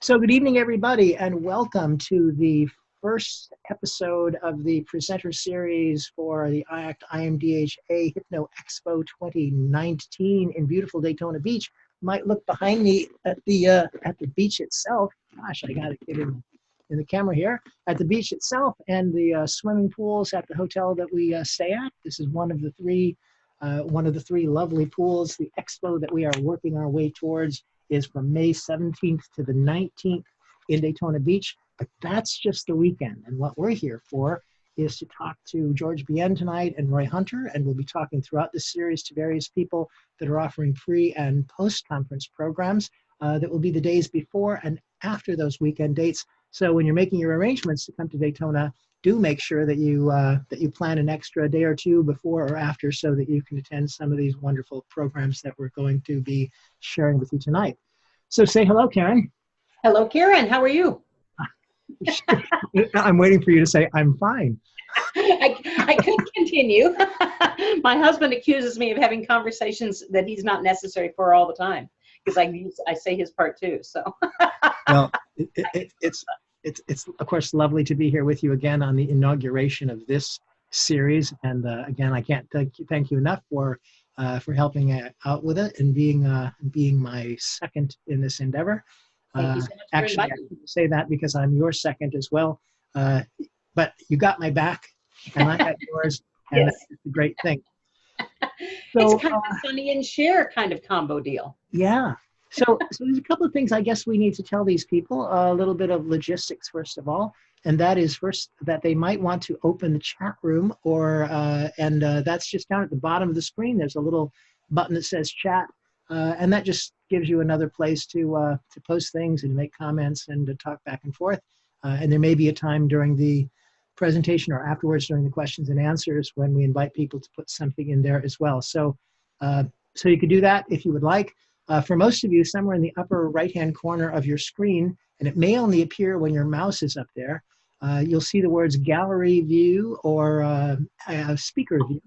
So good evening, everybody, and welcome to the first episode of the presenter series for the IACT IMDHA HypnoExpo 2019 in beautiful Daytona Beach. You might look behind me at the beach itself. Gosh, I got to get in the camera here. At the beach itself and the swimming pools at the hotel that we stay at. This is one of the three lovely pools. The expo that we are working our way towards is from May 17th to the 19th in Daytona Beach, but that's just the weekend. And what we're here for is to talk to George Bien tonight and Roy Hunter, and we'll be talking throughout this series to various people that are offering pre and post-conference programs that will be the days before and after those weekend dates. So when you're making your arrangements to come to Daytona, do make sure that you plan an extra day or two before or after so that you can attend some of these wonderful programs that we're going to be sharing with you tonight. So say hello, Karen. Hello, Karen. How are you? I'm waiting for you to say, I'm fine. I could continue. My husband accuses me of having conversations that he's not necessary for all the time because I say his part too. So. Well, it's of course lovely to be here with you again on the inauguration of this series, and again I can't thank you enough for helping out with it and being my second in this endeavor. Thank you so much for actually, I couldn't say that because I'm your second as well, but you got my back and I got yours, and yes. That's a great thing. So, it's kind of a Sonny and Cher kind of combo deal. Yeah. So there's a couple of things I guess we need to tell these people, a little bit of logistics first of all, and that is first that they might want to open the chat room and that's just down at the bottom of the screen. There's a little button that says chat, and that just gives you another place to post things and to make comments and to talk back and forth. And there may be a time during the presentation or afterwards during the questions and answers when we invite people to put something in there as well. So you could do that if you would like. For most of you, somewhere in the upper right-hand corner of your screen, and it may only appear when your mouse is up there, you'll see the words gallery view or speaker view.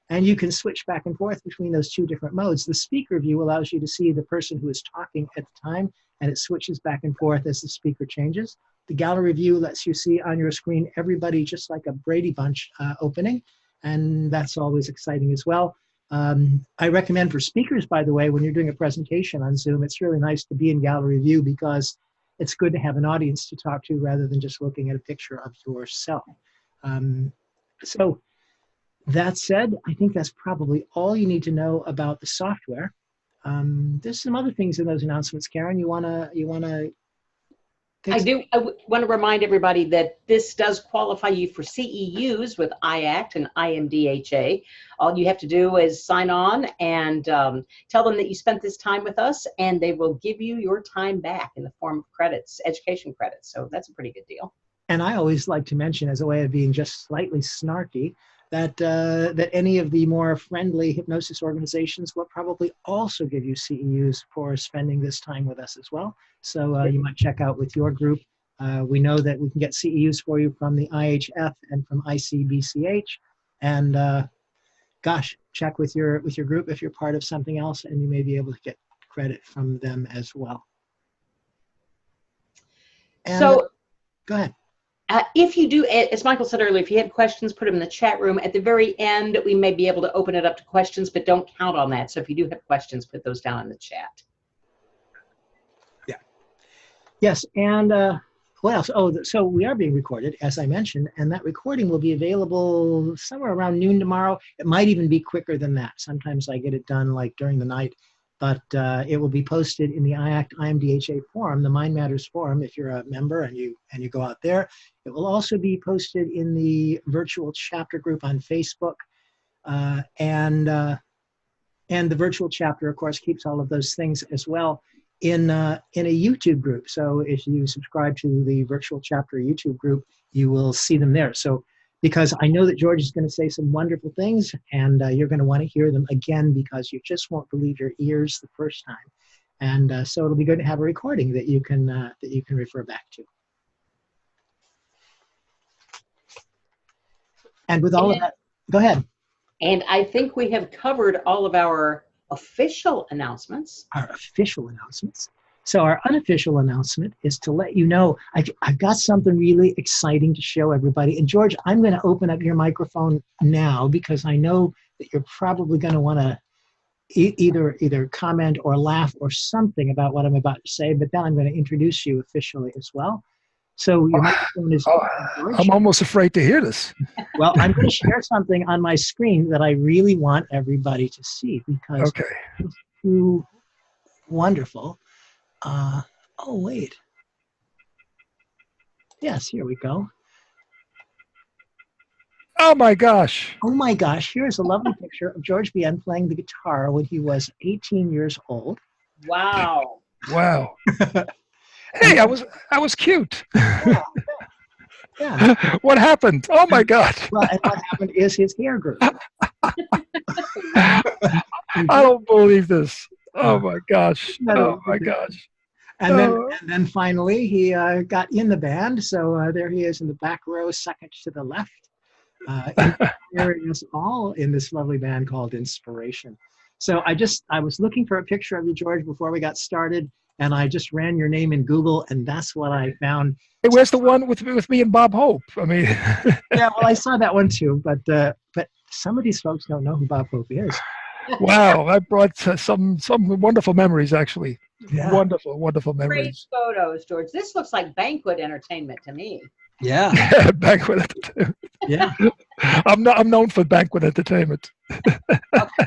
And you can switch back and forth between those two different modes. The speaker view allows you to see the person who is talking at the time, and it switches back and forth as the speaker changes. The gallery view lets you see on your screen everybody just like a Brady Bunch opening, and that's always exciting as well. I recommend for speakers, by the way, when you're doing a presentation on Zoom, it's really nice to be in gallery view because it's good to have an audience to talk to rather than just looking at a picture of yourself. So that said, I think that's probably all you need to know about the software. There's some other things in those announcements, Karen. You wanna I want to remind everybody that this does qualify you for CEUs with IACT and IMDHA. All you have to do is sign on and tell them that you spent this time with us, and they will give you your time back in the form of credits, education credits. So that's a pretty good deal. And I always like to mention, as a way of being just slightly snarky, that any of the more friendly hypnosis organizations will probably also give you CEUs for spending this time with us as well. So you might check out with your group. We know that we can get CEUs for you from the IHF and from ICBCH. And gosh, check with your group if you're part of something else, and you may be able to get credit from them as well. And, so go ahead. If you do, as Michael said earlier, if you have questions, put them in the chat room. At the very end, we may be able to open it up to questions, but don't count on that. So if you do have questions, put those down in the chat. Yeah. Yes, and what else? Oh, so we are being recorded, as I mentioned, and that recording will be available somewhere around noon tomorrow. It might even be quicker than that. Sometimes I get it done like during the night. But it will be posted in the IACT IMDHA forum, the Mind Matters forum, if you're a member and you go out there. It will also be posted in the virtual chapter group on Facebook, and the virtual chapter, of course, keeps all of those things as well in a YouTube group. So if you subscribe to the virtual chapter YouTube group, you will see them there. So because I know that George is going to say some wonderful things, and you're going to want to hear them again because you just won't believe your ears the first time. And so it'll be good to have a recording that you can refer back to. And with all of that, go ahead. And I think we have covered all of our official announcements. Our official announcements. So our unofficial announcement is to let you know I've got something really exciting to show everybody. And George, I'm going to open up your microphone now because I know that you're probably going to want to either comment or laugh or something about what I'm about to say, but then I'm going to introduce you officially as well. So your microphone is open, George. I'm almost afraid to hear this. Well, I'm going to share something on my screen that I really want everybody to see because it's too wonderful. Oh, wait. Yes, here we go. Oh, my gosh. Oh, my gosh. Here's a lovely picture of George Bien playing the guitar when he was 18 years old. Wow. Wow. Hey, I was cute. Yeah. Yeah. What happened? Oh, my God. Well, and what happened is his hair grew. I don't believe this. Oh, my gosh. Oh, my gosh. And then finally, he got in the band. So there he is in the back row, second to the left, inspiring us all in this lovely band called Inspiration. So I was looking for a picture of you, George, before we got started, and I just ran your name in Google, and that's what I found. Hey, where's the one with me and Bob Hope? I mean, yeah, well, I saw that one too, but some of these folks don't know who Bob Hope is. Wow, that brought some wonderful memories, actually. Yeah. Wonderful Great memories. photos, George. This looks like banquet entertainment to me. Yeah. Banquet entertainment. Yeah. I'm known for banquet entertainment. Okay,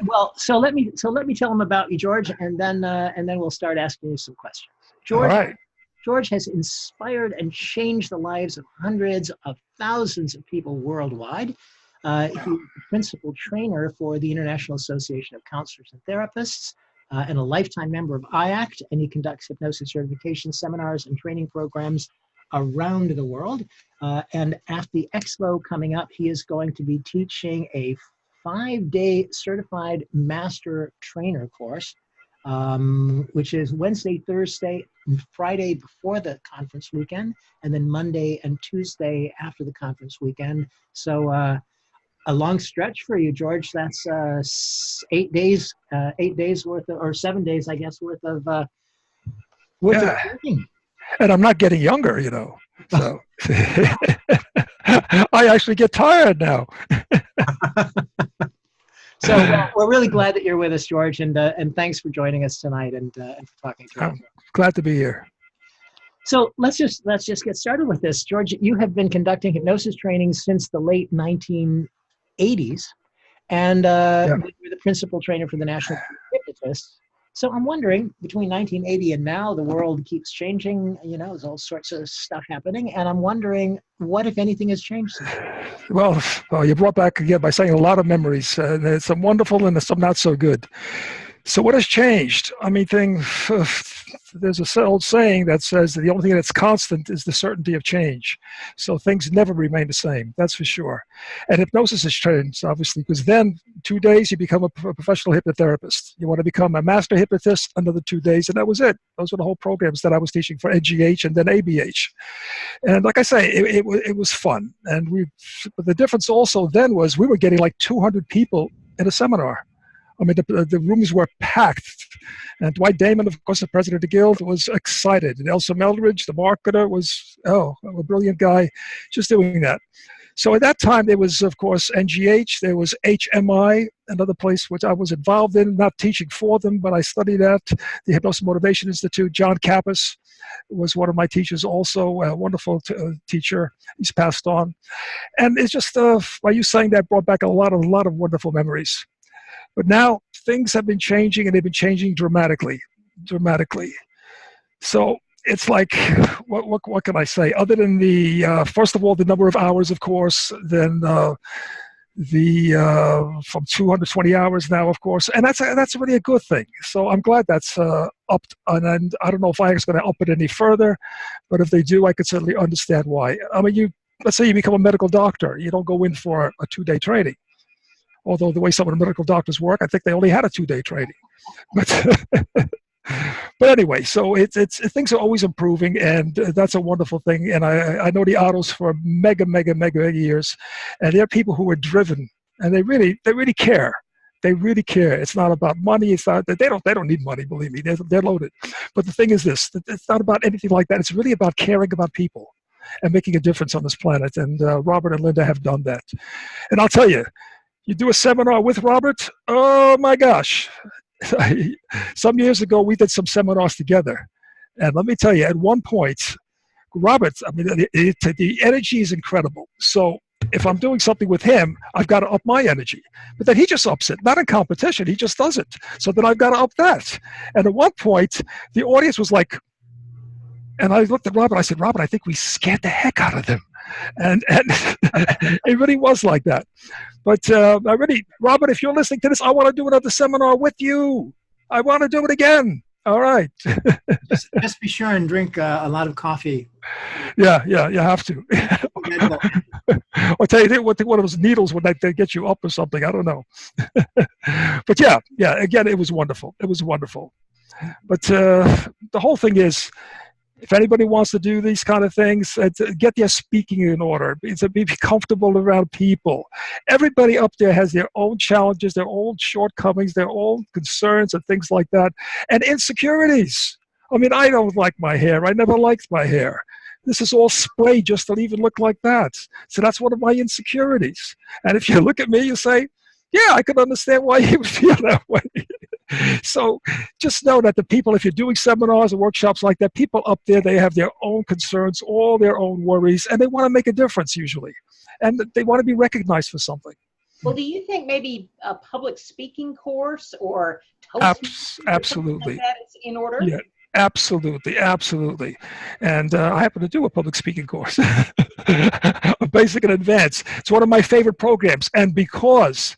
well, so let me tell them about you, George, and then we'll start asking you some questions. George, All right. George has inspired and changed the lives of hundreds of thousands of people worldwide. He's the principal trainer for the International Association of Counselors and Therapists and a lifetime member of IACT, and he conducts hypnosis certification seminars and training programs around the world. And at the expo coming up, he is going to be teaching a 5-day certified master trainer course, which is Wednesday, Thursday, and Friday before the conference weekend, and then Monday and Tuesday after the conference weekend. So a long stretch for you, George. That's 8 days worth of, or 7 days, I guess, worth of training. And I'm not getting younger, you know. So I actually get tired now. So we're really glad that you're with us, George, and thanks for joining us tonight and for talking to us. I'm glad to be here. So let's just get started with this, George. You have been conducting hypnosis training since the late 1980s, and you're the principal trainer for the National Hypnotists. So I'm wondering, between 1980 and now, the world keeps changing. You know, there's all sorts of stuff happening, and I'm wondering what, if anything, has changed since then? Well, you brought back again by saying a lot of memories. There's some wonderful and there's some not so good. So what has changed? I mean, there's an old saying that says that the only thing that's constant is the certainty of change. So things never remain the same, that's for sure. And hypnosis has changed, obviously, because then 2 days you become a professional hypnotherapist. You want to become a master hypnotist, another 2 days, and that was it. Those were the whole programs that I was teaching for NGH and then ABH. And like I say, it was fun. And but the difference also then was we were getting like 200 people in a seminar. I mean, the rooms were packed. And Dwight Damon, of course, the president of the guild, was excited. And Elsa Meldridge, the marketer, was, a brilliant guy just doing that. So at that time, there was, of course, NGH. There was HMI, another place which I was involved in, not teaching for them, but I studied at the Hypnosis Motivation Institute. John Kappas was one of my teachers also, a wonderful teacher. He's passed on. And it's just, by you saying that, brought back a lot of wonderful memories. But now things have been changing, and they've been changing dramatically. So it's like, what can I say? Other than first of all, the number of hours, of course, then from 220 hours now, of course, and that's really a good thing. So I'm glad that's upped, and I don't know if IACT's going to up it any further, but if they do, I could certainly understand why. I mean, let's say you become a medical doctor, you don't go in for a 2-day training. Although the way some of the medical doctors work, I think they only had a 2-day training. But anyway, so things are always improving, and that's a wonderful thing. And I know the Ottos for mega years, and they're people who are driven, and they really care. They really care. It's not about money. It's not that they don't need money. Believe me, they're loaded. But the thing is this: it's not about anything like that. It's really about caring about people and making a difference on this planet. And Robert and Linda have done that. And I'll tell you, you do a seminar with Robert. Oh my gosh! Some years ago, we did some seminars together, and let me tell you, at one point, Robert, I mean, the energy is incredible. So if I'm doing something with him, I've got to up my energy. But then he just ups it, not in competition. He just does it. So then I've got to up that. And at one point, the audience was like, and I looked at Robert. I said, Robert, I think we scared the heck out of them. And it really was like that. But Robert, if you're listening to this, I want to do another seminar with you. I want to do it again. All right. just be sure and drink a lot of coffee. Yeah, you have to. I'll tell you what one of those needles would they get you up or something. I don't know. But yeah. Again, it was wonderful. It was wonderful. But the whole thing is, if anybody wants to do these kind of things, get their speaking in order. Be comfortable around people. Everybody up there has their own challenges, their own shortcomings, their own concerns and things like that, and insecurities. I mean, I don't like my hair. I never liked my hair. This is all spray just to even look like that. So that's one of my insecurities. And if you look at me, you say, yeah, I can understand why you would feel that way. So just know that the people, if you're doing seminars or workshops like that, people up there, they have their own concerns, all their own worries, and they want to make a difference usually. And they want to be recognized for something. Well, do you think maybe a public speaking course or absolutely like that is in order? Yeah, absolutely. And I happen to do a public speaking course, a basic and advanced. It's one of my favorite programs. And because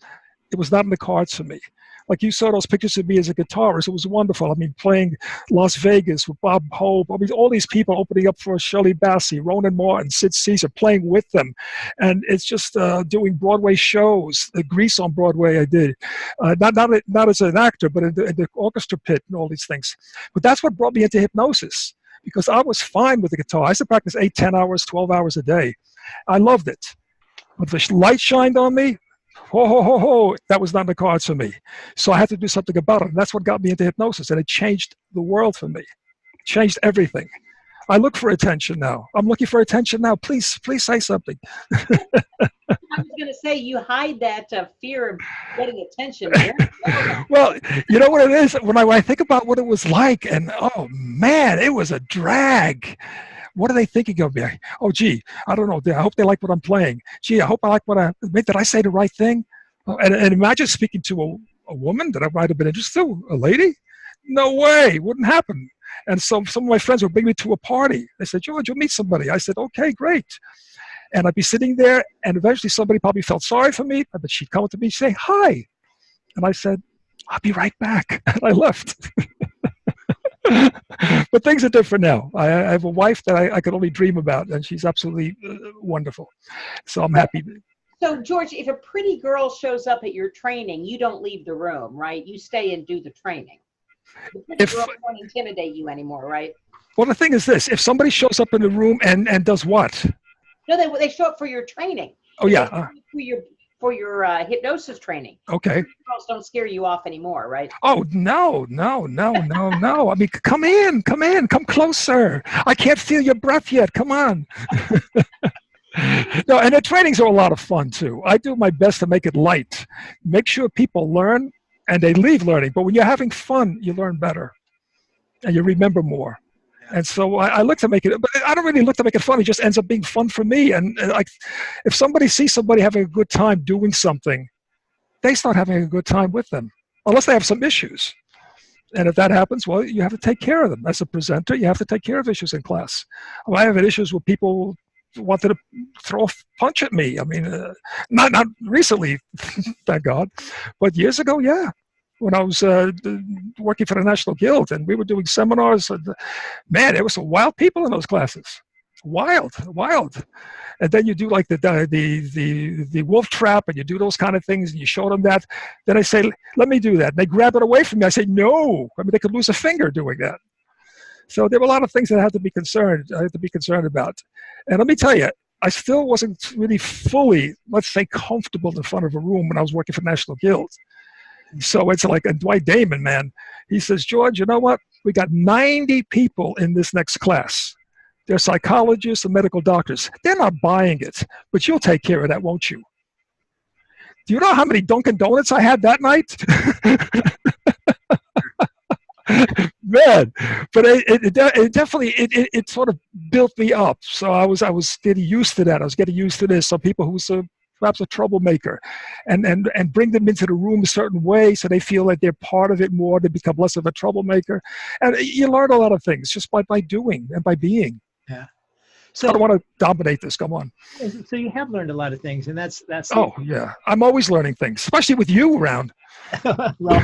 it was not in the cards for me, like you saw those pictures of me as a guitarist, it was wonderful. I mean, playing Las Vegas with Bob Hope, I mean, all these people opening up for Shirley Bassey, Ronan Martin, Sid Caesar, playing with them. And it's just doing Broadway shows. Grease on Broadway I did. Not as an actor, but in the orchestra pit and all these things. But that's what brought me into hypnosis, because I was fine with the guitar. I used to practice 8, 10 hours, 12 hours a day. I loved it. But the light shined on me. That was not in the cards for me. So I had to do something about it. And that's what got me into hypnosis. And it changed the world for me. It changed everything. I look for attention now. I'm looking for attention now. Please say something. I was going to say, you hide that fear of getting attention. Well, you know what it is? When I think about what it was like, and oh man, it was a drag. What are they thinking of me? Oh, gee, I don't know. I hope they like what I'm playing. Gee, I hope I like did I say the right thing? And imagine speaking to a woman that I might have been interested in, a lady? No way, wouldn't happen. And so some of my friends would bring me to a party. They said, George, you'll meet somebody. I said, okay, great. And I'd be sitting there, and eventually somebody probably felt sorry for me, but she'd come up to me and say, hi. And I said, I'll be right back. And I left. But things are different now. I have a wife that I could only dream about, and she's absolutely wonderful. So I'm happy. So, George, if a pretty girl shows up at your training, you don't leave the room, right? You stay and do the training. The pretty girl won't intimidate you anymore, right? Well, the thing is this. If somebody shows up in the room and does what? No, they show up for your training. Oh, yeah. For your hypnosis training. Okay. Girls don't scare you off anymore, right? Oh, no. I mean, come in, come closer. I can't feel your breath yet. Come on. No, and the trainings are a lot of fun, too. I do my best to make it light. Make sure people learn, and they leave learning. But when you're having fun, you learn better, and you remember more. And so I look to make it, but I don't really look to make it fun. It just ends up being fun for me. And like, if somebody sees somebody having a good time doing something, they start having a good time with them, unless they have some issues. And if that happens, well, you have to take care of them. As a presenter, you have to take care of issues in class. Well, I have issues with people wanted to throw a punch at me. I mean, not recently, thank God, but years ago, yeah. When I was working for the National Guild, and we were doing seminars, and man, there were some wild people in those classes. Wild. And then you do like the wolf trap, and you do those kind of things, and you show them that. Then I say, let me do that. And they grab it away from me. I say, no. I mean, they could lose a finger doing that. So there were a lot of things that I had to be concerned about. And let me tell you, I still wasn't really fully, let's say, comfortable in front of a room when I was working for the National Guild. So it's like a Dwight Damon, man. He says, George, you know what? We got 90 people in this next class. They're psychologists and medical doctors. They're not buying it, but you'll take care of that, won't you? Do you know how many Dunkin' Donuts I had that night? Man, but it definitely it sort of built me up. So I was getting used to that. I was getting used to this. Some people who's perhaps a troublemaker, and bring them into the room a certain way so they feel like they're part of it more. They become less of a troublemaker, and you learn a lot of things just by doing and by being. Yeah. So I don't want to dominate this. Come on. So you have learned a lot of things, and that's. Oh yeah, I'm always learning things, especially with you around. Well,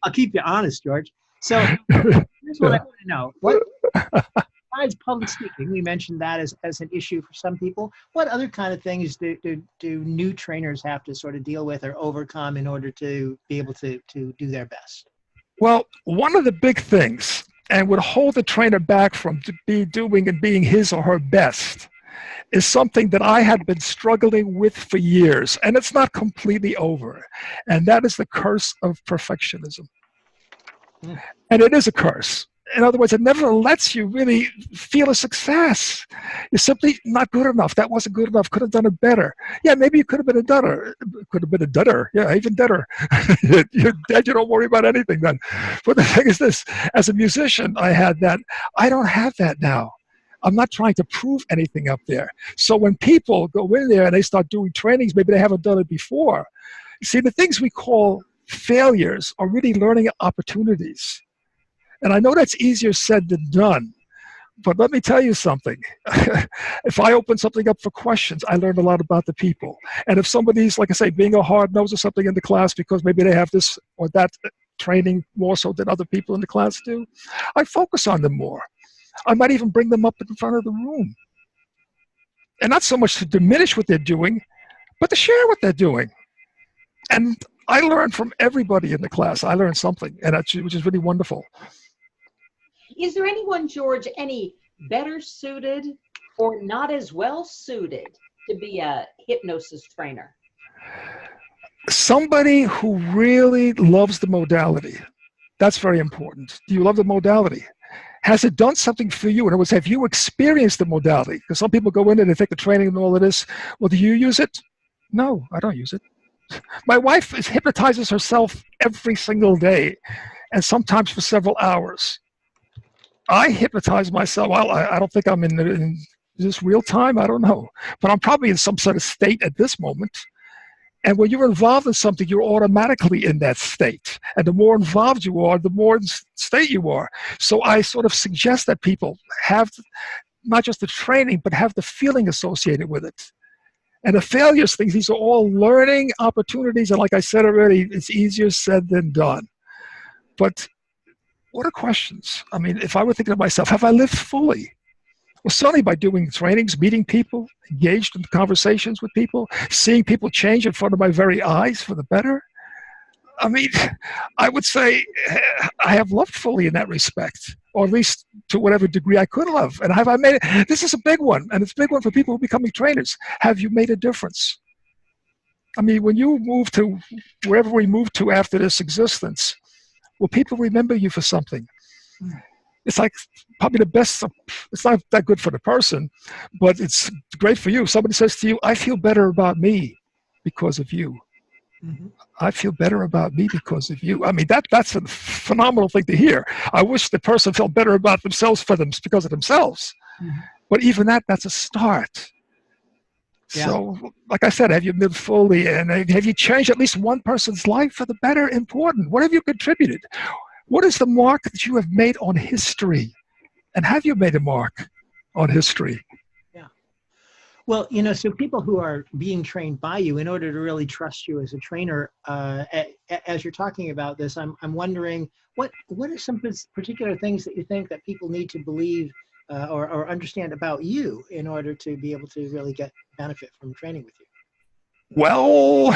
I'll keep you honest, George. So here's what I want to know. What, besides public speaking, we mentioned that as an issue for some people. What other kind of things do new trainers have to sort of deal with or overcome in order to be able to do their best? Well, one of the big things, and would hold the trainer back from doing and being his or her best, is something that I had been struggling with for years, and it's not completely over, and that is the curse of perfectionism. And it is a curse. In other words, it never lets you really feel a success. You're simply not good enough. That wasn't good enough. Could have done it better. Yeah, maybe you could have been a dudder. Could have been a dudder. Yeah, even dudder. You're dead. You don't worry about anything then. But the thing is this, as a musician, I had that. I don't have that now. I'm not trying to prove anything up there. So when people go in there and they start doing trainings, maybe they haven't done it before. See, the things we call failures are really learning opportunities. And I know that's easier said than done, but let me tell you something. If I open something up for questions, I learn a lot about the people. And if somebody's, like I say, being a hard nose or something in the class because maybe they have this or that training more so than other people in the class do, I focus on them more. I might even bring them up in front of the room. And not so much to diminish what they're doing, but to share what they're doing. And I learned from everybody in the class. I learned something, and which is really wonderful. Is there anyone, George, any better suited or not as well suited to be a hypnosis trainer? Somebody who really loves the modality. That's very important. Do you love the modality? Has it done something for you? In other words, have you experienced the modality? Because some people go in and they take the training and all of this. Well, do you use it? No, I don't use it. My wife hypnotizes herself every single day, and sometimes for several hours. I hypnotize myself. Well, I don't think I'm in this real time. I don't know. But I'm probably in some sort of state at this moment. And when you're involved in something, you're automatically in that state. And the more involved you are, the more in state you are. So I sort of suggest that people have not just the training, but have the feeling associated with it. And the failures things, these are all learning opportunities. And like I said already, it's easier said than done. But what are questions? I mean, if I were thinking to myself, have I lived fully? Well, certainly by doing trainings, meeting people, engaged in conversations with people, seeing people change in front of my very eyes for the better. I mean, I would say I have loved fully in that respect, or at least to whatever degree I could love. And have I made it? This is a big one, and it's a big one for people who are becoming trainers. Have you made a difference? I mean, when you move to wherever we move to after this existence, will people remember you for something? It's like probably the best. It's not that good for the person, but it's great for you. Somebody says to you, I feel better about me because of you. Mm-hmm. I feel better about me because of you. I mean, that's a phenomenal thing to hear. I wish the person felt better about themselves because of themselves. Mm-hmm. But even that's a start. Yeah. So, like I said, have you lived fully, and have you changed at least one person's life for the better? Important. What have you contributed? What is the mark that you have made on history? And have you made a mark on history? Yeah. Well, you know, so people who are being trained by you, in order to really trust you as a trainer, as you're talking about this, I'm wondering, what are some particular things that you think that people need to believe or understand about you in order to be able to really get benefit from training with you? Well,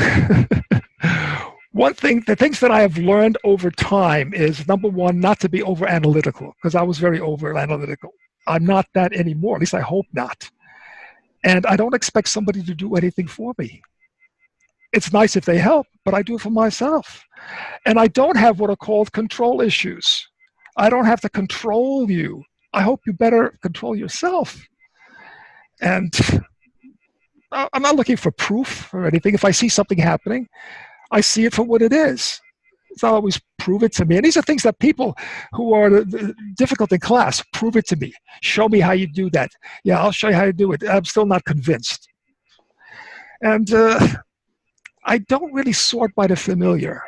the things that I have learned over time is, number one, not to be over analytical, because I was very over analytical. I'm not that anymore, at least I hope not. And I don't expect somebody to do anything for me. it's nice if they help, but I do it for myself. And I don't have what are called control issues. I don't have to control you. I hope you better control yourself. And I'm not looking for proof or anything. If I see something happening, I see it for what it is. It's not always prove it to me. And these are things that people who are difficult in class, prove it to me. Show me how you do that. Yeah, I'll show you how to do it. I'm still not convinced. And I don't really sort by the familiar.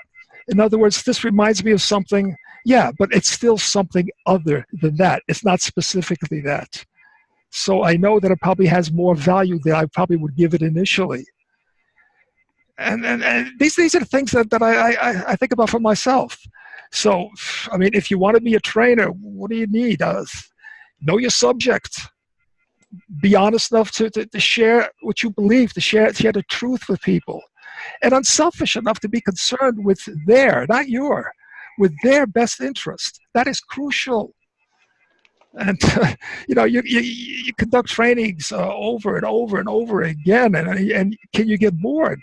In other words, this reminds me of something, yeah, but it's still something other than that. It's not specifically that. So I know that it probably has more value than I probably would give it initially. And these are the things that I think about for myself. So, I mean, if you want to be a trainer, what do you need? Know your subject. Be honest enough to share what you believe, to share the truth with people. And unselfish enough to be concerned with their, not your, with their best interest. That is crucial. And you know, you conduct trainings over and over and over again, and can you get bored?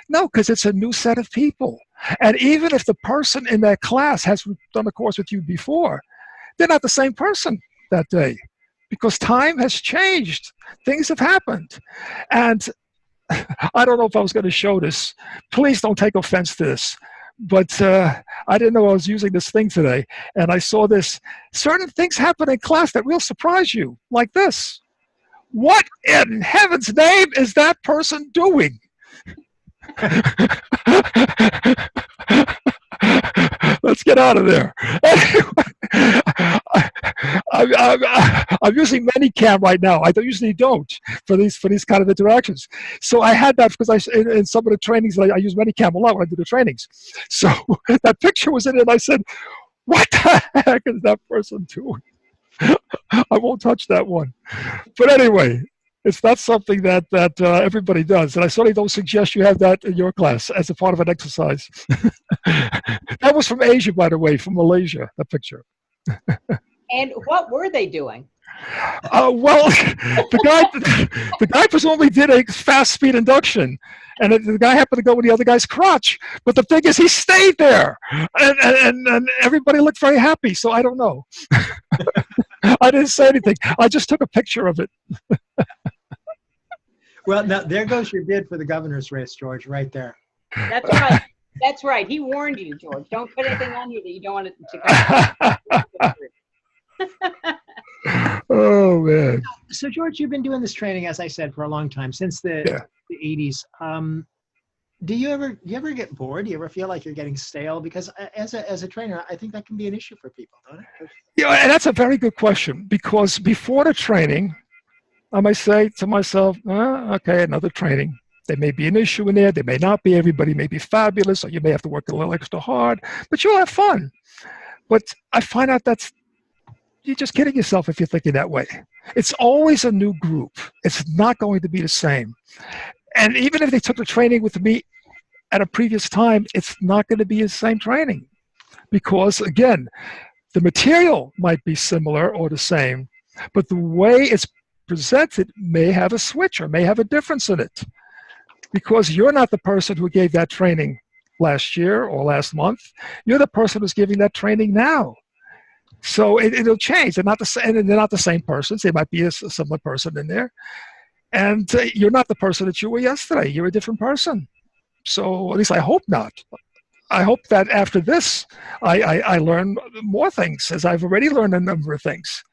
No, because it's a new set of people. And even if the person in that class has done a course with you before, they're not the same person that day, because time has changed. Things have happened. And I don't know if I was going to show this. Please don't take offense to this. But I didn't know I was using this thing today. And I saw this. Certain things happen in class that will surprise you, like this. What in heaven's name is that person doing? Let's get out of there. I'm using ManyCam right now. I usually don't for these kind of interactions. So I had that because in some of the trainings I use ManyCam a lot when I do the trainings. So that picture was in it, and I said, "What the heck is that person doing?" I won't touch that one. But anyway, it's not something that everybody does, and I certainly don't suggest you have that in your class as a part of an exercise. That was from Asia, by the way, from Malaysia. That picture. And what were they doing? Well, the guy presumably did a fast speed induction, and the guy happened to go with the other guy's crotch. But the thing is, he stayed there, and everybody looked very happy. So I don't know. I didn't say anything. I just took a picture of it. Well, now there goes your bid for the governor's race, George, right there. That's right. That's right. He warned you, George. Don't put anything on you that you don't want it to come. Oh man! So George, you've been doing this training, as I said, for a long time, since the 80s. Do you ever get bored? Do you ever feel like you're getting stale? Because as a trainer, I think that can be an issue for people, don't it? Yeah, and that's a very good question, because before the training, I might say to myself, okay, another training. There may be an issue in there. There may not be. Everybody may be fabulous, or you may have to work a little extra hard, but you'll have fun. But I find out you're just kidding yourself if you're thinking that way. It's always a new group. It's not going to be the same. And even if they took the training with me at a previous time, it's not going to be the same training. Because, again, the material might be similar or the same, but the way it's presented may have a switch or may have a difference in it. Because you're not the person who gave that training last year or last month. You're the person who's giving that training now. So it'll change. They're not the same persons. There might be a similar person in there. And you're not the person that you were yesterday. You're a different person. So at least I hope not. I hope that after this, I learn more things, as I've already learned a number of things.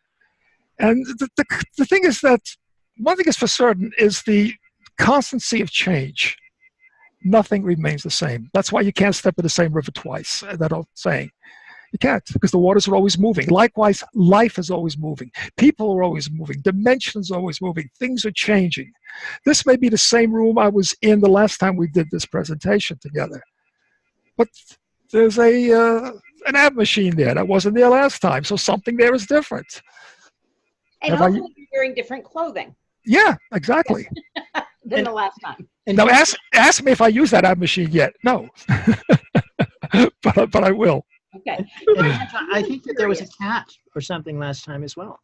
And the thing is that one thing is for certain is the constancy of change. Nothing remains the same. That's why you can't step in the same river twice, that old saying. You can't, because the waters are always moving. Likewise, life is always moving. People are always moving. Dimensions are always moving. Things are changing. This may be the same room I was in the last time we did this presentation together. But there's an ab machine there that wasn't there last time, so something there is different. And hopefully you're wearing different clothing. Yeah, exactly. Than the last time. And now ask me if I use that ab machine yet. No. but I will. Okay. I think that there was a cat or something last time as well.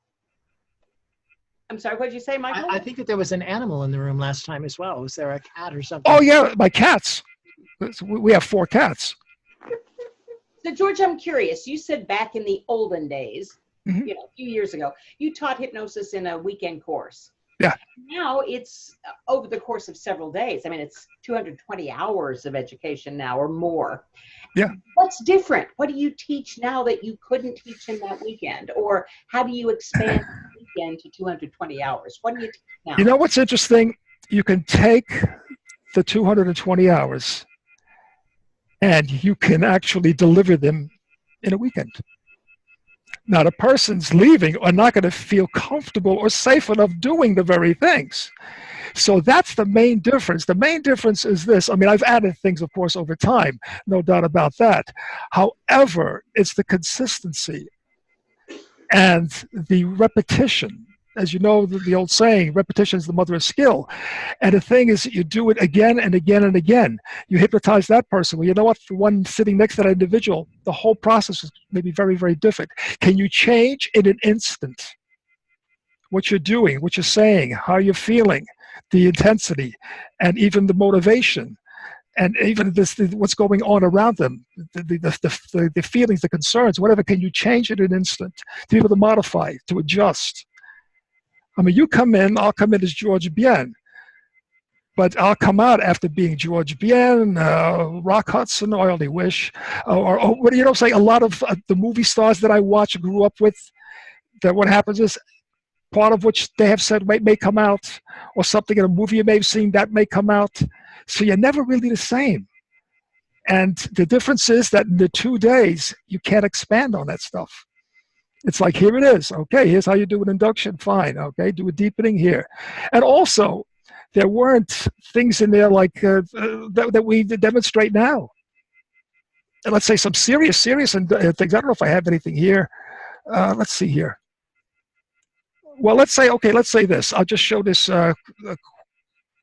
I'm sorry, what did you say, Michael? I think that there was an animal in the room last time as well. Was there a cat or something? Oh, yeah, my cats. We have 4 cats. So, George, I'm curious. You said back in the olden days, Mm-hmm. a few years ago, you taught hypnosis in a weekend course. Yeah. Now it's over the course of several days. I mean, it's 220 hours of education now or more. Yeah. What's different? What do you teach now that you couldn't teach in that weekend? Or how do you expand the weekend to 220 hours? What do you teach now? You know what's interesting? You can take the 220 hours and you can actually deliver them in a weekend. Now, the person's leaving are not going to feel comfortable or safe enough doing the very things. So that's the main difference. The main difference is this. I mean, I've added things, of course, over time, no doubt about that. However, it's the consistency and the repetition. As you know, the old saying, repetition is the mother of skill. And the thing is, you do it again and again and again. You hypnotize that person. Well, you know what? For one sitting next to that individual, the whole process is maybe very, very different. Can you change in an instant what you're doing, what you're saying, how you're feeling, the intensity, and even the motivation, and even what's going on around them, the feelings, the concerns, whatever? Can you change in an instant to be able to modify, to adjust? I mean, you come in, I'll come in as George Bien, but I'll come out after being George Bien, Rock Hudson, I only wish, or what do you know, say a lot of the movie stars that I watch, grew up with, that what happens is part of which they have said may come out, or something in a movie you may have seen that may come out. So you're never really the same. And the difference is that in the 2 days, you can't expand on that stuff. It's like, here it is. Okay, here's how you do an induction. Fine. Okay, do a deepening here. And also, there weren't things in there like that we demonstrate now. And let's say some serious things. I don't know if I have anything here. Let's see here. Well, let's say this. I'll just show this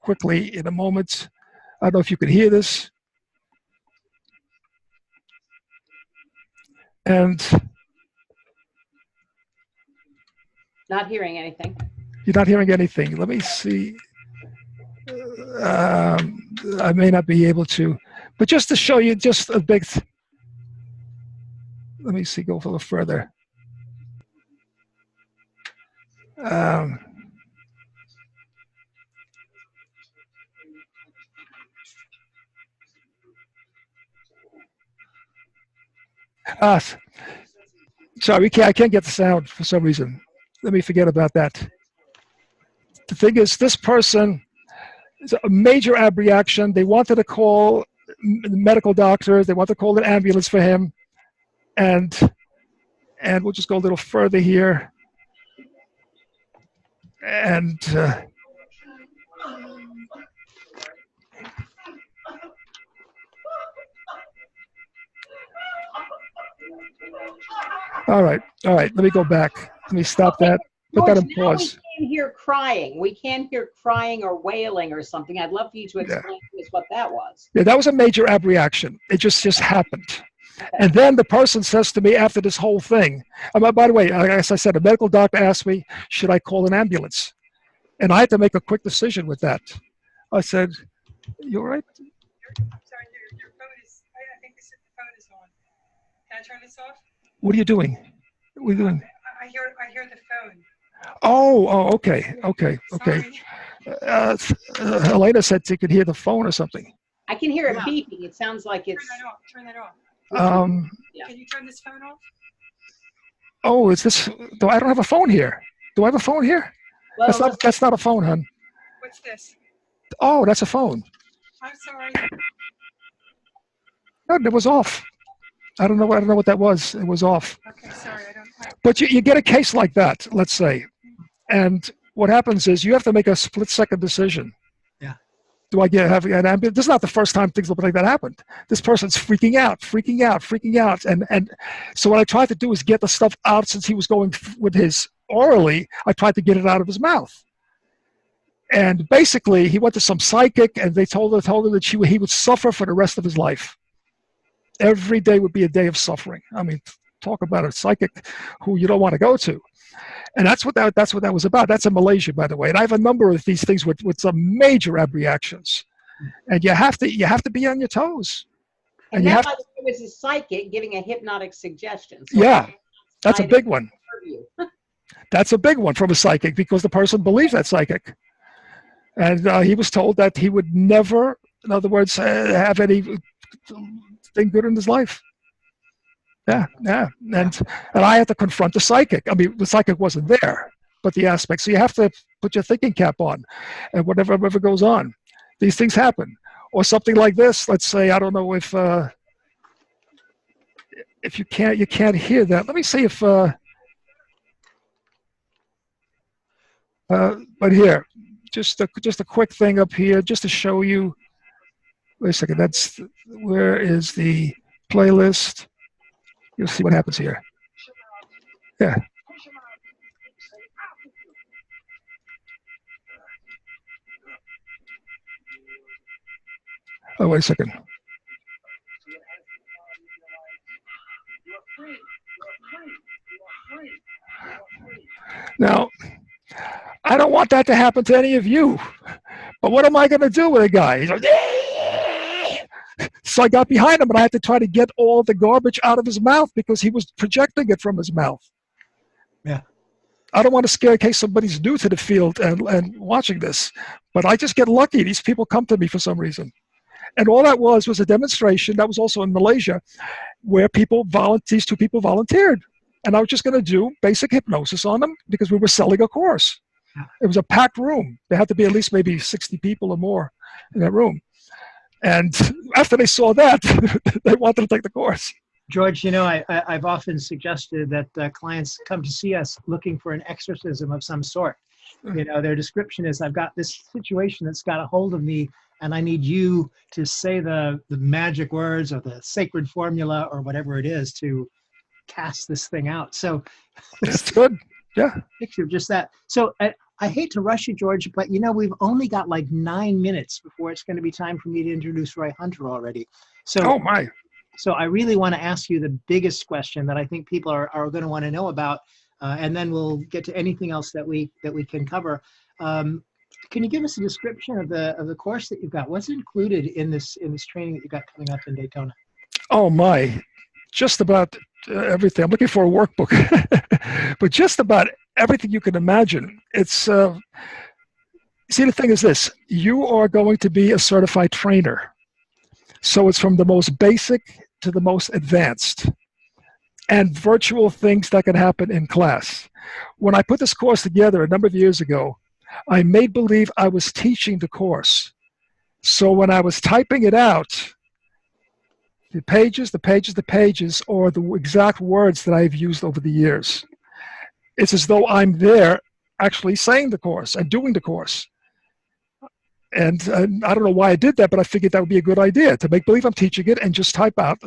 quickly in a moment. I don't know if you can hear this. And Not hearing anything. you're not hearing anything. Let me see. I may not be able to, but just to show you just a big, let me see, go a little further. Sorry, I can't get the sound for some reason. Let me forget about that. The thing is, this person is a major abreaction. They wanted to call medical doctors. They wanted to call an ambulance for him. And we'll just go a little further here. And all right. Let me go back. Let me stop that. Put that in pause. We can't hear crying. We can't hear crying or wailing or something. I'd love for you to explain to us what that was. Yeah, that was a major abreaction. It just happened. Okay. And then the person says to me after this whole thing, by the way, as I said, a medical doctor asked me, should I call an ambulance? And I had to make a quick decision with that. I said, you all right? I'm sorry, your phone is, I think the phone is on. Can I turn this off? What are you doing? What are you doing? I hear the phone. Oh, okay. Elena said you could hear the phone or something. I can hear it beeping. It sounds like it's... Turn that off. Can you turn this phone off? Oh, is this... I don't have a phone here. Do I have a phone here? Well, that's not a phone, hon. What's this? Oh, that's a phone. I'm sorry. No, it was off. I don't know what that was. It was off. Okay, sorry. But you get a case like that, let's say, and what happens is you have to make a split-second decision. Yeah. Do I have an ambulance? This is not the first time things like that happened. This person's freaking out, and so what I tried to do is get the stuff out. Since he was going with his orally, I tried to get it out of his mouth. And basically, he went to some psychic, and they told her that he would suffer for the rest of his life. Every day would be a day of suffering. I mean, talk about a psychic who you don't want to go to. And that's what that was about. That's in Malaysia, by the way. And I have a number of these things with some major abreactions. And you have to be on your toes. And that, by the way, was a psychic giving a hypnotic suggestion. So yeah, that's a big one. That's a big one from a psychic, because the person believes that psychic. And he was told that he would never, in other words, have anything good in his life. Yeah. And I had to confront the psychic. I mean, the psychic wasn't there, but the aspect. So you have to put your thinking cap on, and whatever goes on, these things happen. Or something like this. Let's say, I don't know if you can't hear that. Let me see if. But here, just a quick thing up here, just to show you. Wait a second. Where is the playlist? You'll see what happens here. Yeah. Oh, wait a second. Now, I don't want that to happen to any of you, but what am I going to do with a guy? He's like, so I got behind him, and I had to try to get all the garbage out of his mouth because he was projecting it from his mouth. Yeah. I don't want to scare in case somebody's new to the field and watching this, but I just get lucky. These people come to me for some reason. And all that was a demonstration. That was also in Malaysia, where these two people volunteered. And I was just going to do basic hypnosis on them because we were selling a course. It was a packed room. There had to be at least maybe 60 people or more in that room. And after they saw that, they wanted to take the course. George, I've often suggested that clients come to see us looking for an exorcism of some sort. Their description is, I've got this situation that's got a hold of me, and I need you to say the magic words or the sacred formula or whatever it is to cast this thing out. So that's good. Yeah. Picture of just that. So I hate to rush you, George, but we've only got like 9 minutes before it's going to be time for me to introduce Roy Hunter already. So, oh my. So I really want to ask you the biggest question that I think people are going to want to know about, and then we'll get to anything else that we can cover. Can you give us a description of the course that you've got? What's included in this training that you've got coming up in Daytona? Oh my, just about everything. I'm looking for a workbook, but just about everything you can imagine. It's see, the thing is this: you are going to be a certified trainer, so it's from the most basic to the most advanced, and virtual things that can happen in class. When I put this course together a number of years ago, I made believe I was teaching the course. So when I was typing it out, the pages, or the exact words that I've used over the years, it's as though I'm there actually saying the course and doing the course. And I don't know why I did that, but I figured that would be a good idea, to make believe I'm teaching it and just type out.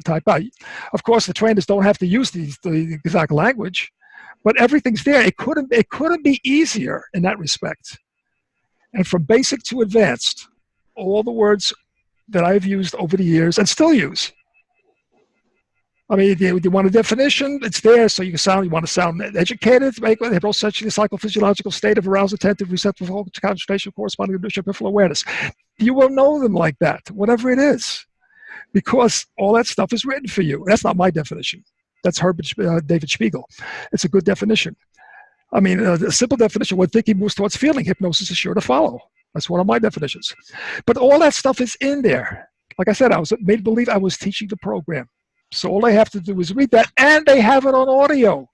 Of course, the trainers don't have to use the exact language, but everything's there. It couldn't be easier in that respect. And from basic to advanced, all the words that I've used over the years and still use. I mean, you want a definition? It's there, so you want to sound educated. Make a essentially psychophysiological state of aroused, attentive, receptive, concentration, corresponding to peripheral awareness. You will know them like that, whatever it is, because all that stuff is written for you. That's not my definition. That's David Spiegel. It's a good definition. I mean, a simple definition: when thinking moves towards feeling, hypnosis is sure to follow. That's one of my definitions. But all that stuff is in there. Like I said, I was made believe I was teaching the program. So all they have to do is read that, and they have it on audio.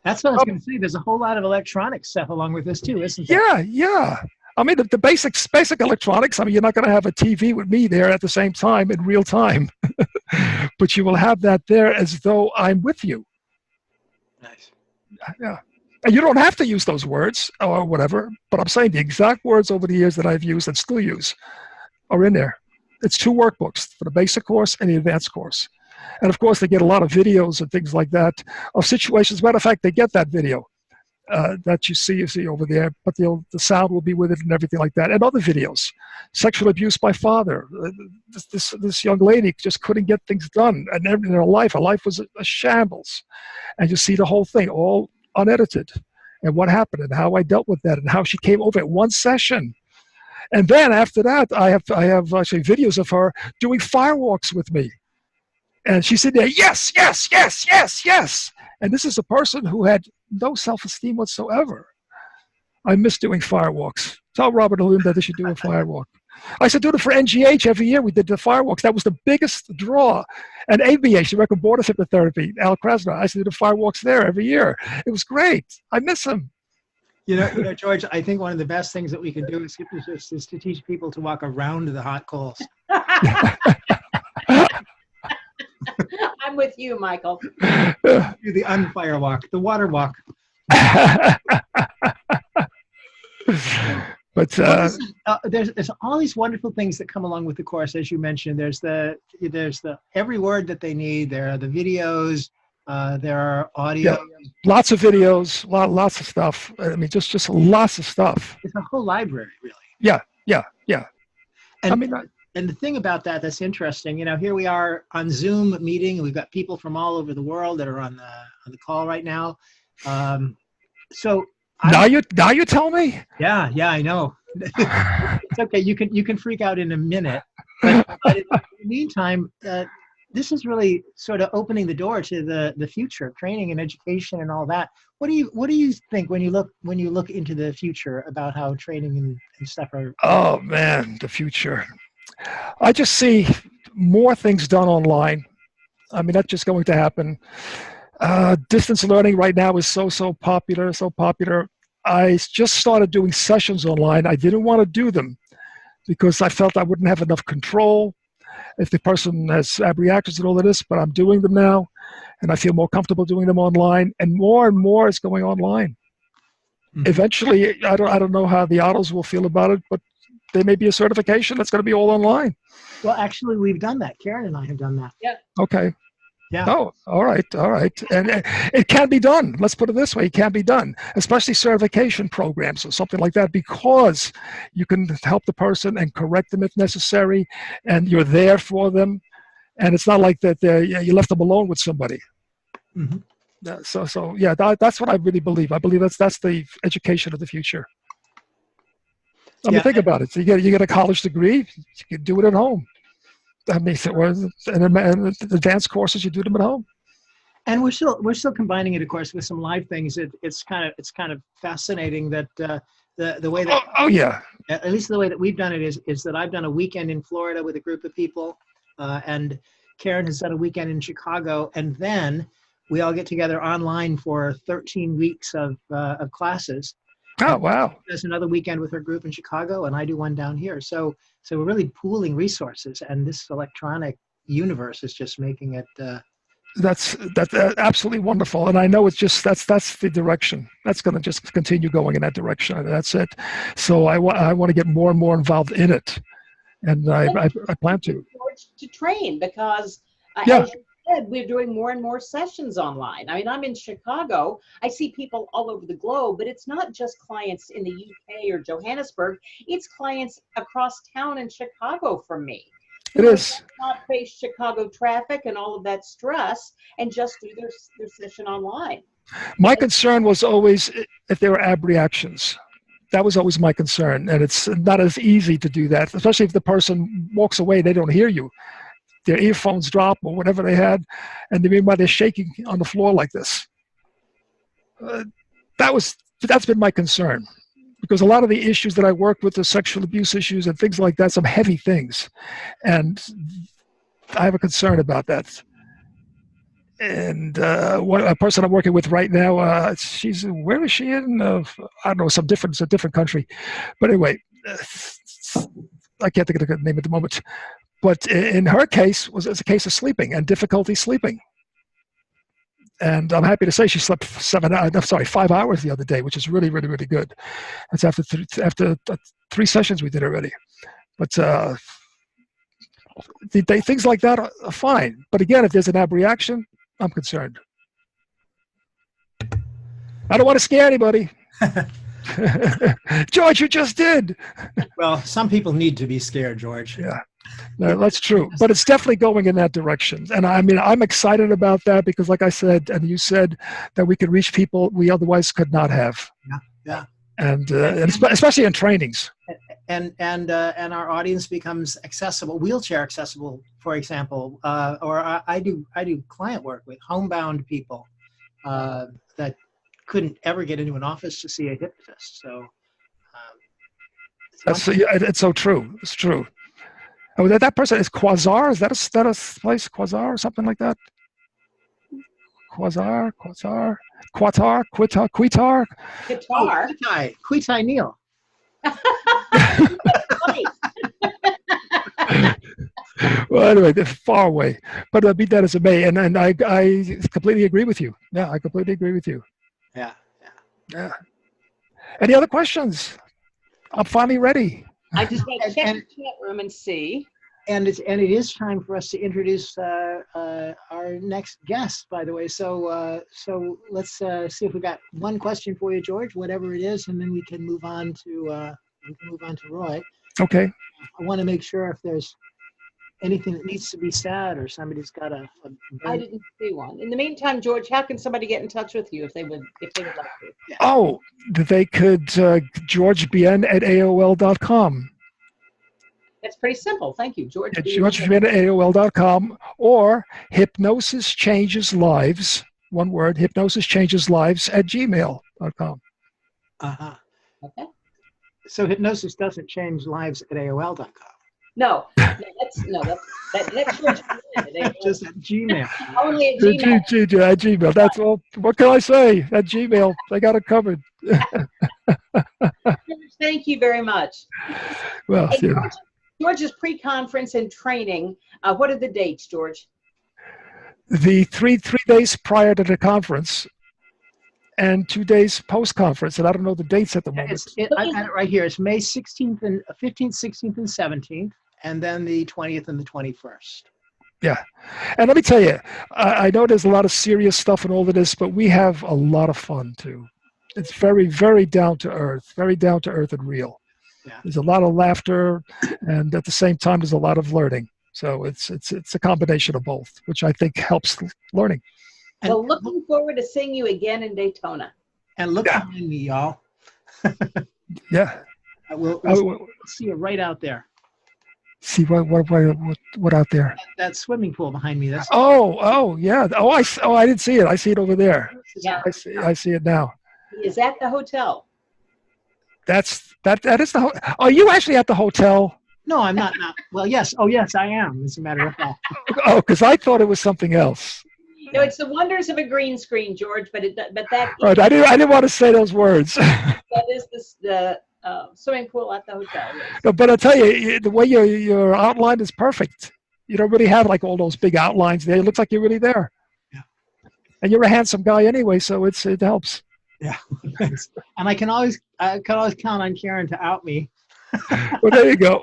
That's what I was going to say. There's a whole lot of electronic stuff along with this too, isn't there? Yeah. I mean, the basic electronics. I mean, you're not going to have a TV with me there at the same time in real time, but you will have that there as though I'm with you. Nice. Yeah. And you don't have to use those words or whatever, but I'm saying the exact words over the years that I've used and still use are in there. It's 2 workbooks for the basic course and the advanced course. And of course, they get a lot of videos and things like that of situations. As a matter of fact, they get that video that you see over there, but the sound will be with it and everything like that. And other videos, sexual abuse by father. This young lady just couldn't get things done, and in her life was a shambles. And you see the whole thing, all unedited, and what happened, and how I dealt with that, and how she came over at one session. And then after that, I have actually videos of her doing firewalks with me. And she's sitting there, yes, yes, yes, yes, yes. And this is a person who had no self-esteem whatsoever. I miss doing firewalks. Tell Robert and Linda they should do a firewalk. I said, do it for NGH every year. We did the firewalks. That was the biggest draw. And ABH, the Record Borders Hypnotherapy, Al Krasner, I used to do the firewalks there every year. It was great. I miss him. You know, George, I think one of the best things that we can do as hypnotists is to teach people to walk around the hot coals. I'm with you, Michael. Do the unfire walk, the water walk. But there's all these wonderful things that come along with the course, as you mentioned. There's the every word that they need. There are the videos. There are audio. Yeah, lots of videos, lots of stuff. I mean, just lots of stuff. It's a whole library, really. Yeah. And, I mean, and the thing about that's interesting. You know, here we are on Zoom meeting, and we've got people from all over the world that are on the call right now. So now you tell me. Yeah, I know. It's okay. You can freak out in a minute, but in the meantime, this is really sort of opening the door to the future of training and education and all that. What do you think when you look into the future about how training and stuff are? Oh man, the future. I just see more things done online. I mean, that's just going to happen. Distance learning right now is so popular. I just started doing sessions online. I didn't want to do them because I felt I wouldn't have enough control if the person has abreactions and all of this, but I'm doing them now, and I feel more comfortable doing them online, and more is going online. Mm-hmm. Eventually, I don't know how the autos will feel about it, but there may be a certification that's going to be all online. Well, actually, we've done that. Karen and I have done that. Yeah. Okay. Yeah. Oh, all right. And it can be done. Let's put it this way. It can be done, especially certification programs or something like that, because you can help the person and correct them if necessary, and you're there for them. And it's not like that you left them alone with somebody. Mm-hmm. So yeah, that's what I really believe. I believe that's the education of the future. I mean, think about it. So you get a college degree, you can do it at home. I mean, and advanced courses, you do them at home. And we're still combining it, of course, with some live things. It's kind of fascinating that the way that yeah, at least the way that we've done it is that I've done a weekend in Florida with a group of people, and Karen has done a weekend in Chicago, and then we all get together online for 13 weeks of classes. Oh, wow. There's another weekend with her group in Chicago, and I do one down here. So we're really pooling resources, and this electronic universe is just making it. That's absolutely wonderful, and I know it's just that's the direction. That's going to just continue going in that direction. That's it. So I want to get more and more involved in it, and I plan to train because yeah. As you said, we're doing more and more sessions online. I mean, I'm in Chicago. I see people all over the globe, but it's not just clients in the UK or Johannesburg. It's clients across town in Chicago from me. It is. Not face Chicago traffic and all of that stress, and just do their session online. My concern was always if there were abreactions. That was always my concern, and it's not as easy to do that, especially if the person walks away, they don't hear you. Their earphones drop or whatever they had, and meanwhile they're shaking on the floor like this. That's been my concern, because a lot of the issues that I work with, the sexual abuse issues and things like that, some heavy things, and I have a concern about that. And a person I'm working with right now, where is she in? I don't know, it's a different country. But anyway, I can't think of the name at the moment. But in her case, it's a case of sleeping and difficulty sleeping. And I'm happy to say she slept 5 hours the other day, which is really, really, really good. That's after three sessions we did already. But things like that are fine. But again, if there's an abreaction, I'm concerned. I don't want to scare anybody. George, you just did. Well, some people need to be scared, George. Yeah. No, that's true, but it's definitely going in that direction. And I mean, I'm excited about that because, like I said, and you said, that we could reach people we otherwise could not have. Yeah. And especially in trainings. and our audience becomes accessible, wheelchair accessible, for example. Or I do client work with homebound people that couldn't ever get into an office to see a hypnotist. So it's so true. It's true. Oh, that person is Quasar. Is that a place, Quasar, or something like that? Quasar. Quitar. Guitar. Quitai Neil. Well, anyway, they're far away, but be that as it may, and I completely agree with you. Yeah, I completely agree with you. Yeah. Any other questions? I'm finally ready. I just want to check the chat room and see. And it is time for us to introduce our next guest, by the way. So let's see if we got one question for you, George, whatever it is, and then we can move on to Roy. Okay. I want to make sure if there's anything that needs to be said or somebody's got a I didn't see one. In the meantime, George, how can somebody get in touch with you if they would like to? Yeah. Oh, they could georgebn@aol.com. That's pretty simple. Thank you, George. georgebn@aol.com, or Hypnosis Changes Lives, one word, Hypnosis Changes Lives @gmail.com. Uh-huh. Okay. So hypnosis doesn't change lives at AOL.com. No, that's George. Just at Gmail. Only at Gmail. At Gmail. That's all. What can I say? At Gmail, they got it covered. Thank you very much. Well, hey, George's pre-conference and training. What are the dates, George? The three days prior to the conference, and 2 days post-conference, and I don't know the dates at the moment. I got it right here. It's May 16th and 15th, 16th, and 17th, and then the 20th and the 21st. Yeah, and let me tell you, I know there's a lot of serious stuff and all of this, but we have a lot of fun too. It's very, very down to earth and real. Yeah. There's a lot of laughter, and at the same time, there's a lot of learning. So it's a combination of both, which I think helps learning. Well, looking forward to seeing you again in Daytona. And look behind me, y'all. Yeah. We'll see you right out there. See what out there? That swimming pool behind me. That's Yeah. I didn't see it. I see it over there. Yeah. I see it now. Is that the hotel? That is the hotel. Are you actually at the hotel? No, I'm not. Well, yes. Oh, yes, I am. As a matter of fact. Oh, because I thought it was something else. No, it's the wonders of a green screen, George. But that. Right, I didn't want to say those words. That is the swimming pool at the hotel. Yes. No, but I tell you, the way your outline is perfect. You don't really have like all those big outlines there. It looks like you're really there. Yeah. And you're a handsome guy anyway, so it helps. Yeah. Thanks. And I can always count on Karen to out me. Well, there you go.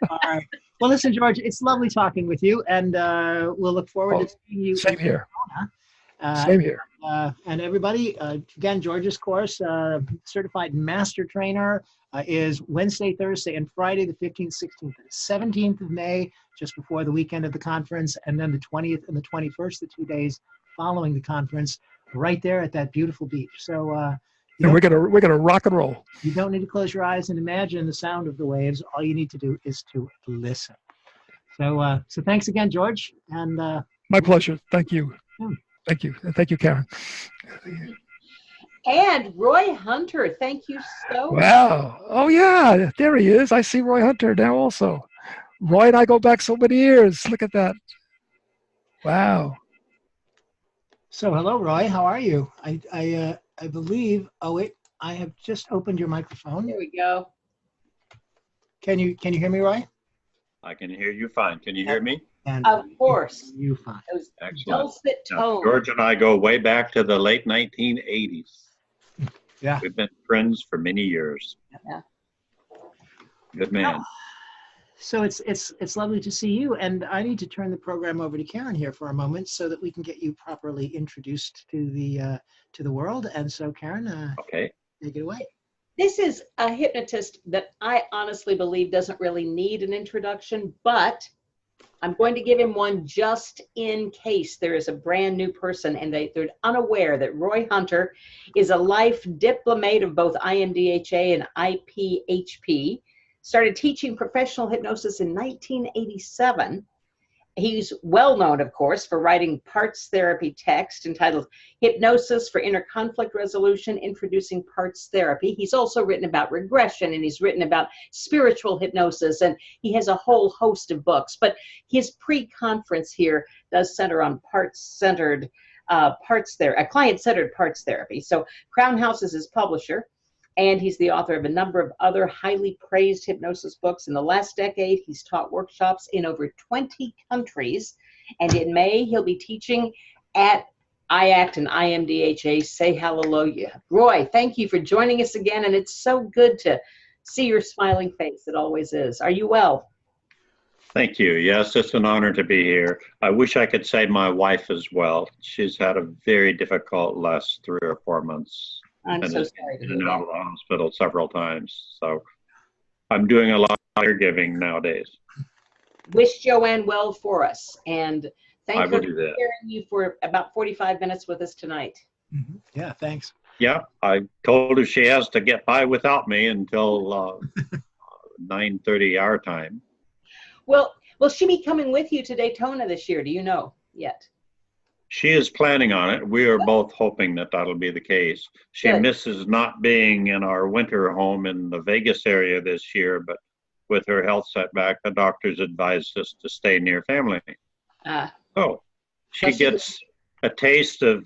All right. Well, listen, George, it's lovely talking with you, and we'll look forward to seeing you. Same here. Same here. And everybody, again, George's course, Certified Master Trainer, is Wednesday, Thursday, and Friday, the 15th, 16th, and 17th of May, just before the weekend of the conference, and then the 20th and the 21st, the 2 days following the conference, right there at that beautiful beach. So we're gonna rock and roll. You don't need to close your eyes and imagine the sound of the waves. All you need to do is to listen. So thanks again, George. And my pleasure. Thank you. Yeah. Thank you. And thank you, Karen. And Roy Hunter, thank you so much. Wow. Oh yeah, there he is. I see Roy Hunter now also. Roy and I go back so many years. Look at that. Wow. So hello, Roy. How are you? I believe. Oh wait, I have just opened your microphone. There we go. Can you hear me, Roy? I can hear you fine. Can you hear me? And Of course. You fine. It was Excellent. dulcet Now, tone. George and I go way back to the late 1980s. Yeah. We've been friends for many years. Yeah. Good man. So it's lovely to see you, and I need to turn the program over to Karen here for a moment so that we can get you properly introduced to the world. And so, Karen, Okay. take it away. This is a hypnotist that I honestly believe doesn't really need an introduction, but I'm going to give him one just in case there is a brand new person and they're unaware that Roy Hunter is a life diplomate of both IMDHA and IPHP. Started teaching professional hypnosis in 1987. He's well known, of course, for writing parts therapy text entitled Hypnosis for Inner Conflict Resolution, Introducing Parts Therapy. He's also written about regression, and he's written about spiritual hypnosis, and he has a whole host of books. But his pre-conference here does center on client-centered parts therapy. So Crown House is his publisher, and he's the author of a number of other highly praised hypnosis books. In the last decade, he's taught workshops in over 20 countries. And in May, he'll be teaching at IACT and IMDHA. Say hallelujah. Roy, thank you for joining us again. And it's so good to see your smiling face. It always is. Are you well? Thank you. Yes, it's an honor to be here. I wish I could say my wife as well. She's had a very difficult last 3 or 4 months. I'm so sorry to hear and out of that. the hospital several times. So I'm doing a lot of caregiving nowadays. Wish Joanne well for us, and I thank will her for do that. sharing you for about 45 minutes with us tonight. Yeah, thanks. Yeah, I told her she has to get by without me until 9:30 our time. Well, will she be coming with you to Daytona this year? Do you know yet? She is planning on it. We are both hoping that that'll be the case. She Good. misses not being in our winter home in the Vegas area this year, but with her health setback, the doctors advised us to stay near family. So she gets a taste of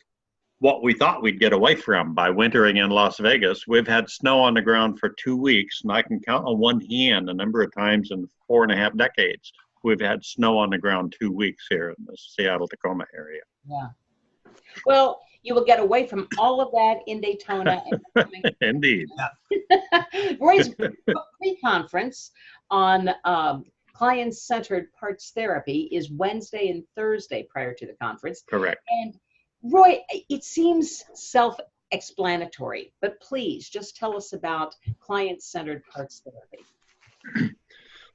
what we thought we'd get away from by wintering in Las Vegas. We've had snow on the ground for 2 weeks, and I can count on one hand the number of times in 4.5 decades we've had snow on the ground 2 weeks here in the Seattle-Tacoma area. Yeah. Well, you will get away from all of that in Daytona. Indeed. Roy's pre-conference on client-centered parts therapy is Wednesday and Thursday prior to the conference. Correct. And Roy, it seems self-explanatory, but please just tell us about client-centered parts therapy.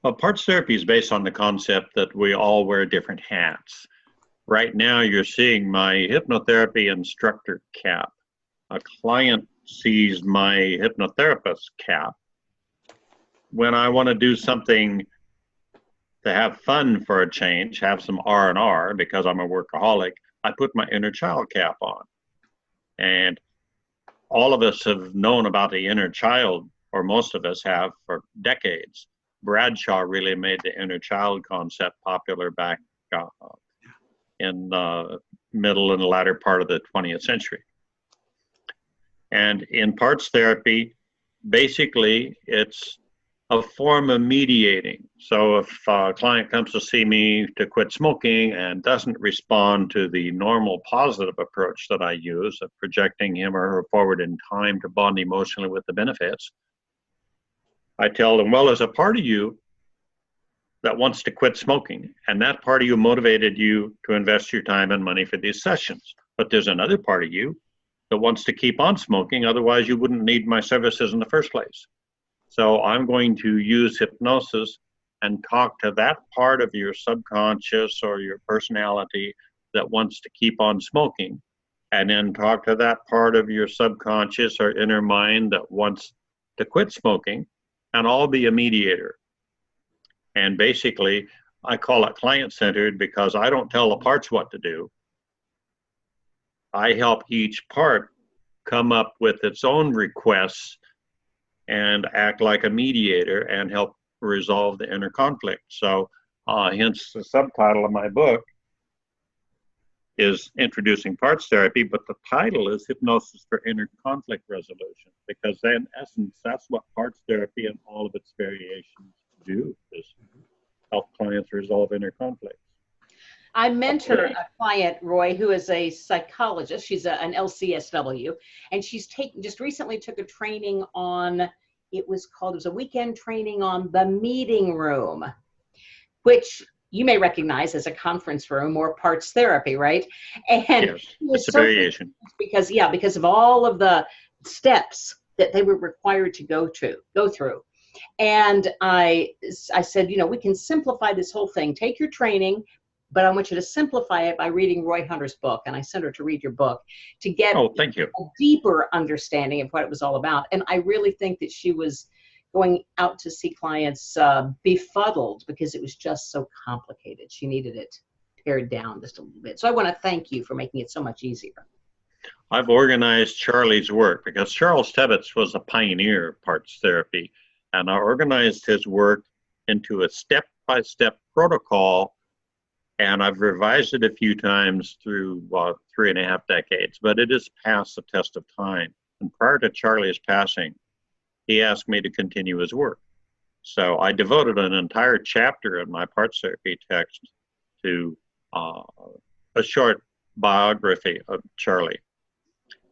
Well, parts therapy is based on the concept that we all wear different hats. Right now, you're seeing my hypnotherapy instructor cap. A client sees my hypnotherapist cap. When I want to do something to have fun for a change, have some R&R, because I'm a workaholic, I put my inner child cap on. And all of us have known about the inner child, or most of us have, for decades. Bradshaw really made the inner child concept popular back in the middle and latter part of the 20th century. And in parts therapy, basically, it's a form of mediating. So if a client comes to see me to quit smoking and doesn't respond to the normal positive approach that I use of projecting him or her forward in time to bond emotionally with the benefits, I tell them, well, there's a part of you that wants to quit smoking, and that part of you motivated you to invest your time and money for these sessions. But there's another part of you that wants to keep on smoking, otherwise you wouldn't need my services in the first place. So I'm going to use hypnosis and talk to that part of your subconscious or your personality that wants to keep on smoking, and then talk to that part of your subconscious or inner mind that wants to quit smoking, and I'll be a mediator. And basically, I call it client-centered because I don't tell the parts what to do. I help each part come up with its own requests and act like a mediator and help resolve the inner conflict. So hence the subtitle of my book is Introducing Parts Therapy, but the title is Hypnosis for Inner Conflict Resolution, because in essence, that's what parts therapy and all of its variations do, is help clients resolve inner conflicts. I mentor a client, Roy, who is a psychologist. She's an LCSW, and she's just recently took a training on, it was a weekend training on the meeting room, which you may recognize as a conference room or parts therapy, right? And yes, it's a variation. Because of all of the steps that they were required to go through. And I said, you know, we can simplify this whole thing. Take your training, but I want you to simplify it by reading Roy Hunter's book. And I sent her to read your book to get thank you. a deeper understanding of what it was all about. And I really think that she was going out to see clients befuddled because it was just so complicated. She needed it pared down just a little bit. So I want to thank you for making it so much easier. I've organized Charlie's work because Charles Tebbets was a pioneer of parts therapy, and I organized his work into a step-by-step protocol, and I've revised it a few times through 3.5 decades, but it has passed the test of time. And prior to Charlie's passing, he asked me to continue his work. So I devoted an entire chapter in my parts therapy text to a short biography of Charlie.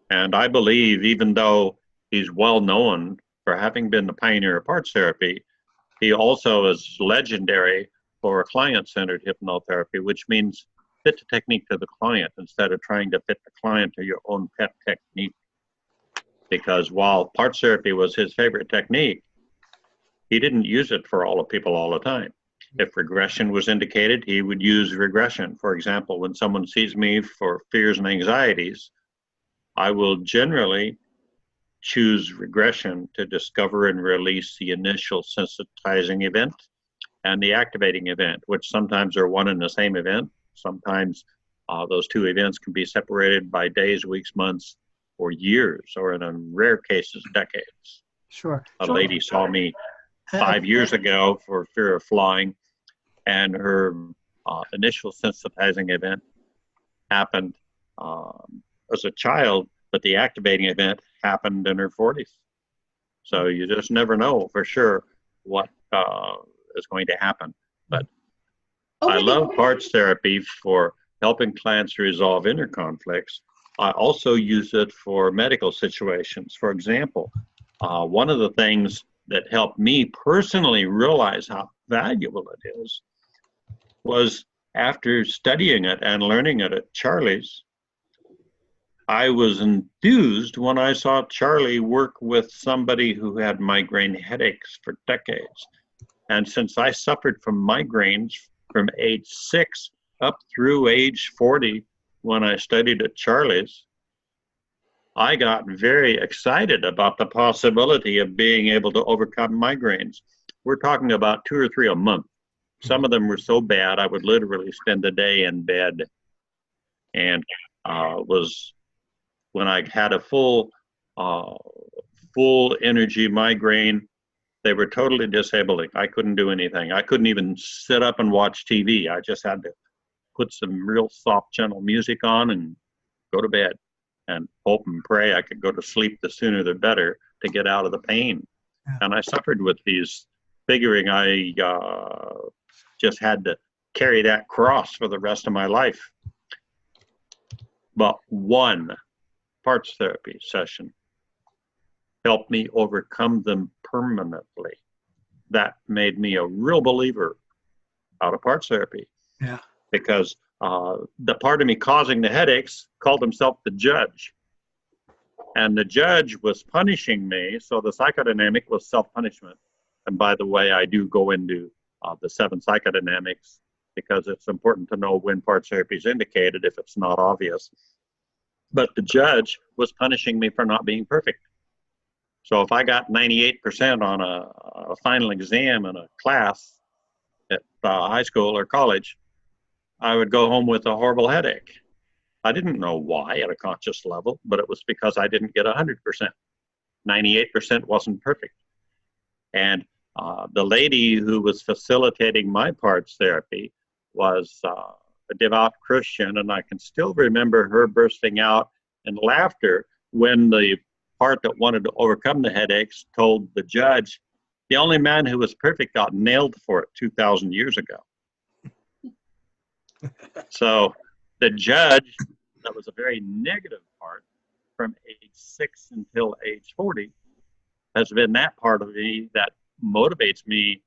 And I believe, even though he's well known for having been the pioneer of parts therapy, he also is legendary for client-centered hypnotherapy, which means fit the technique to the client instead of trying to fit the client to your own pet technique. Because while parts therapy was his favorite technique, he didn't use it for all the people all the time. If regression was indicated, he would use regression. For example, when someone sees me for fears and anxieties, I will generally choose regression to discover and release the initial sensitizing event and the activating event, which sometimes are one and the same event. Sometimes those two events can be separated by days, weeks, months, or years, or in rare cases, decades. Sure. A lady saw me 5 years ago for fear of flying, and her initial sensitizing event happened as a child, but the activating event happened in her 40s. So you just never know for sure what is going to happen. But I love parts therapy for helping clients resolve inner conflicts. I also use it for medical situations. For example, one of the things that helped me personally realize how valuable it is was after studying it and learning it at Charlie's, I was enthused when I saw Charlie work with somebody who had migraine headaches for decades. And since I suffered from migraines from age 6 up through age 40 when I studied at Charlie's, I got very excited about the possibility of being able to overcome migraines. We're talking about 2 or 3 a month. Some of them were so bad I would literally spend the day in bed, and when I had a full energy migraine, they were totally disabling. I couldn't do anything. I couldn't even sit up and watch TV. I just had to put some real soft, gentle music on and go to bed and hope and pray I could go to sleep the sooner the better to get out of the pain. Yeah. And I suffered with these, figuring I just had to carry that cross for the rest of my life. But one parts therapy session helped me overcome them permanently. That made me a real believer out of parts therapy. Yeah. Because the part of me causing the headaches called himself the judge. And the judge was punishing me, so the psychodynamic was self-punishment. And by the way, I do go into the 7 psychodynamics because it's important to know when parts therapy is indicated if it's not obvious. But the judge was punishing me for not being perfect. So if I got 98% on a final exam in a class at high school or college, I would go home with a horrible headache. I didn't know why at a conscious level, but it was because I didn't get 100%. 98% wasn't perfect. And the lady who was facilitating my parts therapy was a devout Christian, and I can still remember her bursting out in laughter when the part that wanted to overcome the headaches told the judge, the only man who was perfect got nailed for it 2,000 years ago. So the judge, that was a very negative part from age 6 until age 40, has been that part of me that motivates me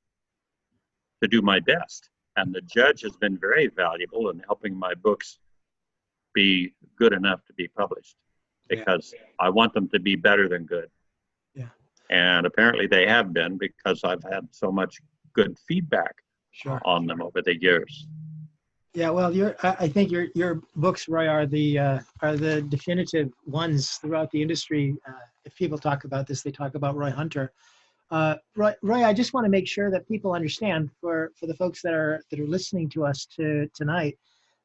to do my best. And the judge has been very valuable in helping my books be good enough to be published, because I want them to be better than good. Yeah. And apparently they have been, because I've had so much good feedback on them over the years. Yeah, well, I think your books, Roy, are the definitive ones throughout the industry. If people talk about this, they talk about Roy Hunter. Roy, I just want to make sure that people understand, for the folks that are listening to us tonight,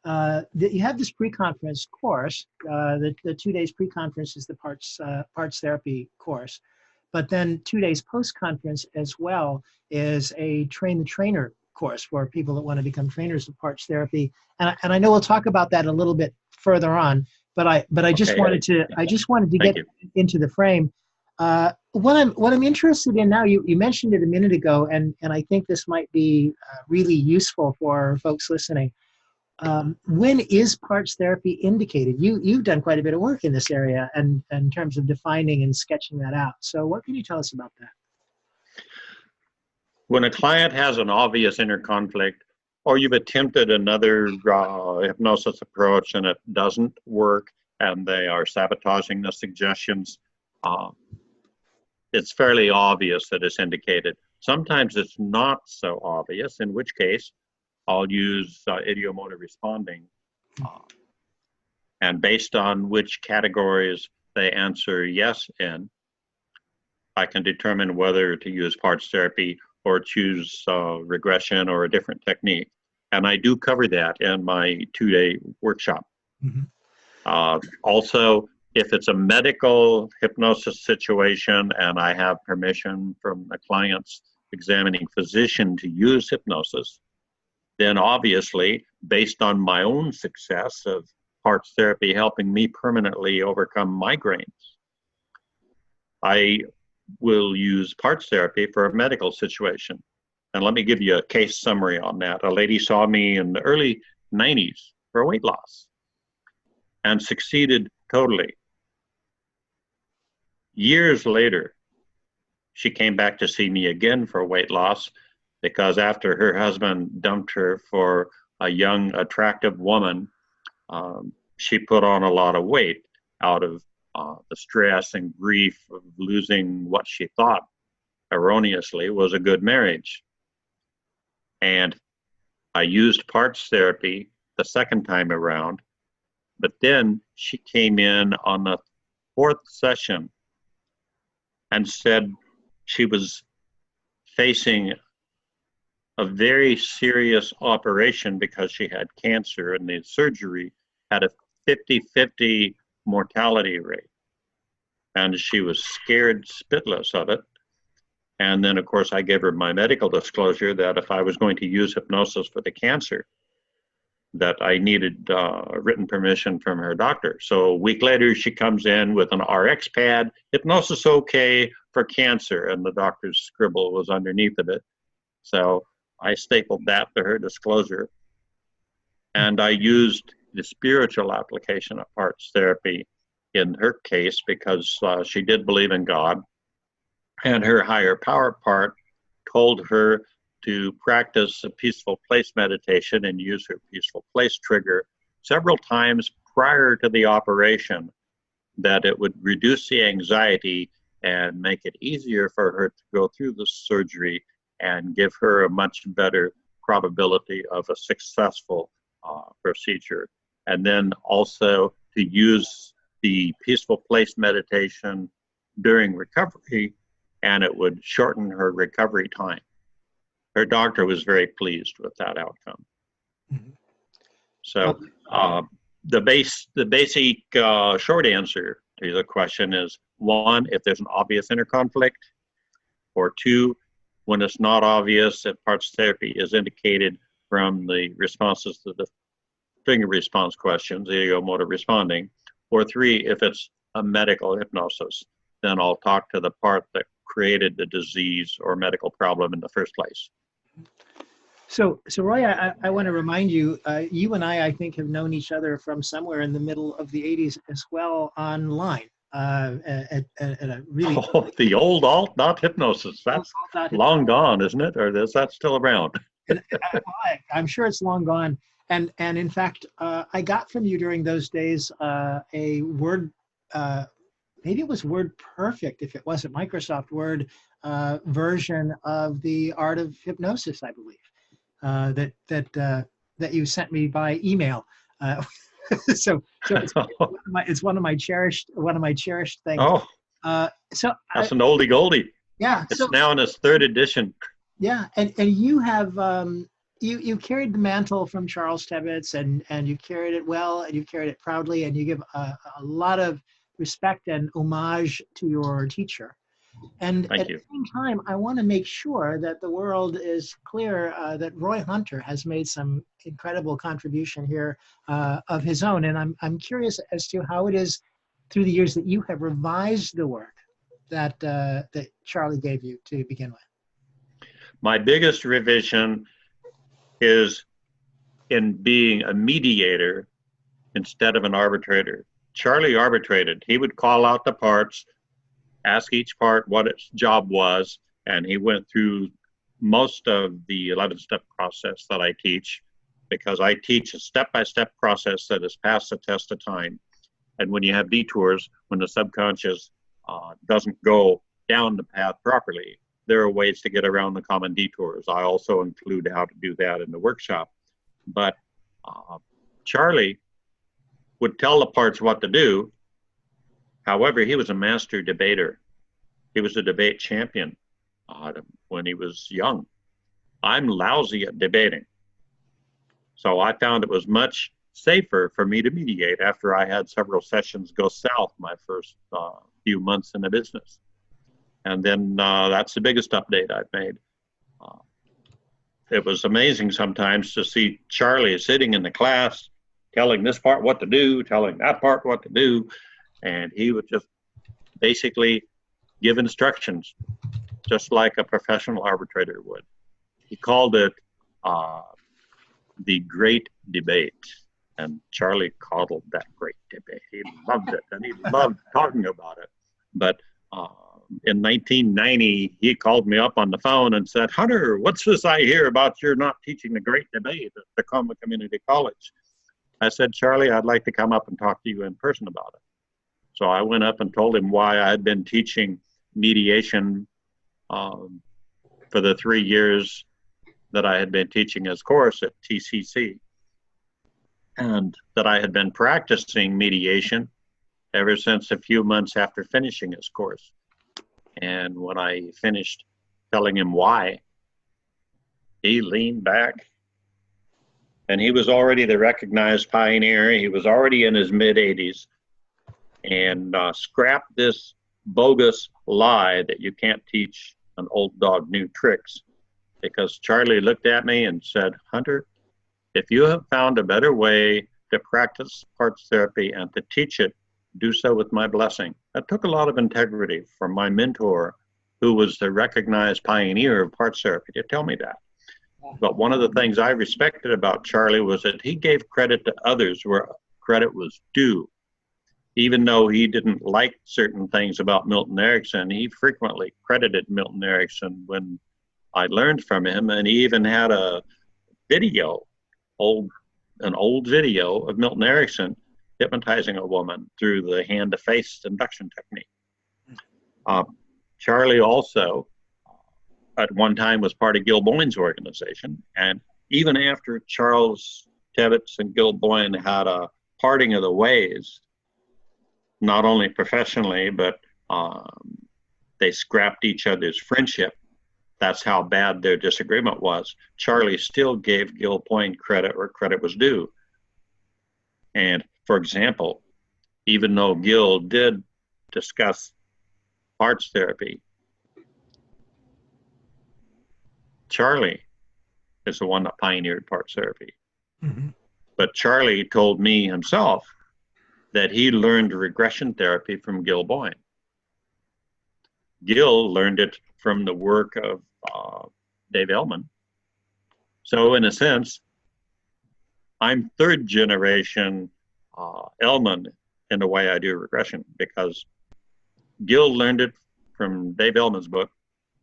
that you have this pre-conference course. The 2 days pre-conference is the parts therapy course, but then 2 days post-conference as well is a train the trainer course for people that want to become trainers of parts therapy. And I know we'll talk about that a little bit further on, but I just wanted to get into the frame. What I'm interested in now, you mentioned it a minute ago, and I think this might be really useful for folks listening. When is parts therapy indicated? You've done quite a bit of work in this area, and in terms of defining and sketching that out. So what can you tell us about that? When a client has an obvious inner conflict, or you've attempted another hypnosis approach and it doesn't work, and they are sabotaging the suggestions, it's fairly obvious that it's indicated. Sometimes it's not so obvious, in which case I'll use idiomotor responding. And based on which categories they answer yes in, I can determine whether to use parts therapy or choose regression or a different technique. And I do cover that in my 2-day workshop. Also, if it's a medical hypnosis situation and I have permission from the client's examining physician to use hypnosis, then obviously, based on my own success of parts therapy helping me permanently overcome migraines, I will use parts therapy for a medical situation. And let me give you a case summary on that. A lady saw me in the early 90s for weight loss and succeeded totally. Years later, she came back to see me again for weight loss, because after her husband dumped her for a young, attractive woman, she put on a lot of weight out of the stress and grief of losing what she thought erroneously was a good marriage. And I used parts therapy the second time around, but then she came in on the 4th session and said she was facing a very serious operation because she had cancer, and the surgery had a 50-50 mortality rate. And she was scared spitless of it. And then, of course, I gave her my medical disclosure that if I was going to use hypnosis for the cancer, that I needed written permission from her doctor. So a week later, she comes in with an RX pad, hypnosis okay for cancer, and the doctor's scribble was underneath of it. So I stapled that to her disclosure. And I used the spiritual application of parts therapy in her case because she did believe in God, and her higher power part told her to practice a peaceful place meditation and use her peaceful place trigger several times prior to the operation, that it would reduce the anxiety and make it easier for her to go through the surgery and give her a much better probability of a successful procedure. And then also to use the peaceful place meditation during recovery, and it would shorten her recovery time. Her doctor was very pleased with that outcome. So the basic short answer to the question is, 1, if there's an obvious inner conflict, or 2, when it's not obvious, if parts therapy is indicated from the responses to the finger response questions, idiomotor responding, or 3, if it's a medical hypnosis, then I'll talk to the part that created the disease or medical problem in the first place. So Roy, I want to remind you, you and I think, have known each other from somewhere in the middle of the 80s as well, online. At a really the old alt not hypnosis. That's long gone, isn't it? Or is that still around? I'm sure it's long gone. And in fact, I got from you during those days a Word maybe it was Word Perfect, if it wasn't Microsoft Word, version of the Art of Hypnosis, I believe, that you sent me by email. So it's one of my cherished things. Oh, So that's an oldie goldie. yeah, It's so now in its third edition. yeah, and you have you carried the mantle from Charles Tebbets, and you carried it well, and you carried it proudly, and you give a lot of respect and homage to your teacher. And Thank at you. the same time, I want to make sure that the world is clear that Roy Hunter has made some incredible contribution here of his own. And I'm curious as to how it is through the years that you have revised the work that that Charlie gave you to begin with. My biggest revision is in being a mediator instead of an arbitrator. Charlie arbitrated. He would call out the parts, ask each part what its job was, and he went through most of the 11-step process that I teach, because I teach a step-by-step process that has passed the test of time. And when you have detours, when the subconscious doesn't go down the path properly, there are ways to get around the common detours. I also include how to do that in the workshop. But Charlie would tell the parts what to do. However, he was a master debater. He was a debate champion when he was young. I'm lousy at debating. So I found it was much safer for me to mediate after I had several sessions go south my first few months in the business. And then that's the biggest update I've made. It was amazing sometimes to see Charlie sitting in the class, telling this part what to do, telling that part what to do, and he would just basically give instructions, just like a professional arbitrator would. He called it the great debate, and Charlie coddled that great debate. He loved it, and he loved talking about it. But in 1990, he called me up on the phone and said, "Hunter, what's this I hear about you're not teaching the great debate at Tacoma Community College?" I said, "Charlie, I'd like to come up and talk to you in person about it." So I went up and told him why I had been teaching mediation for the 3 years that I had been teaching his course at TCC, and that I had been practicing mediation ever since a few months after finishing his course. And when I finished telling him why, he leaned back, and he was already the recognized pioneer. He was already in his mid-80s, and scrapped this bogus lie that you can't teach an old dog new tricks, because Charlie looked at me and said, "Hunter, if you have found a better way to practice parts therapy and to teach it, do so with my blessing." That took a lot of integrity from my mentor, who was the recognized pioneer of parts therapy, to tell me that. But one of the things I respected about Charlie was that he gave credit to others where credit was due. Even though he didn't like certain things about Milton Erickson, he frequently credited Milton Erickson when I learned from him, and he even had a video, an old video of Milton Erickson hypnotizing a woman through the hand-to-face induction technique. Charlie also, at one time, was part of Gil Boyne's organization, and even after Charles Tebbets and Gil Boyne had a parting of the ways, not only professionally, but they scrapped each other's friendship. That's how bad their disagreement was. Charlie still gave Gil Boyne credit where credit was due. And for example, even though Gil did discuss parts therapy, Charlie is the one that pioneered parts therapy. Mm-hmm. But Charlie told me himself that he learned regression therapy from Gil Boyne. Gil learned it from the work of Dave Ellman. So in a sense, I'm third generation Ellman in the way I do regression, because Gil learned it from Dave Ellman's book.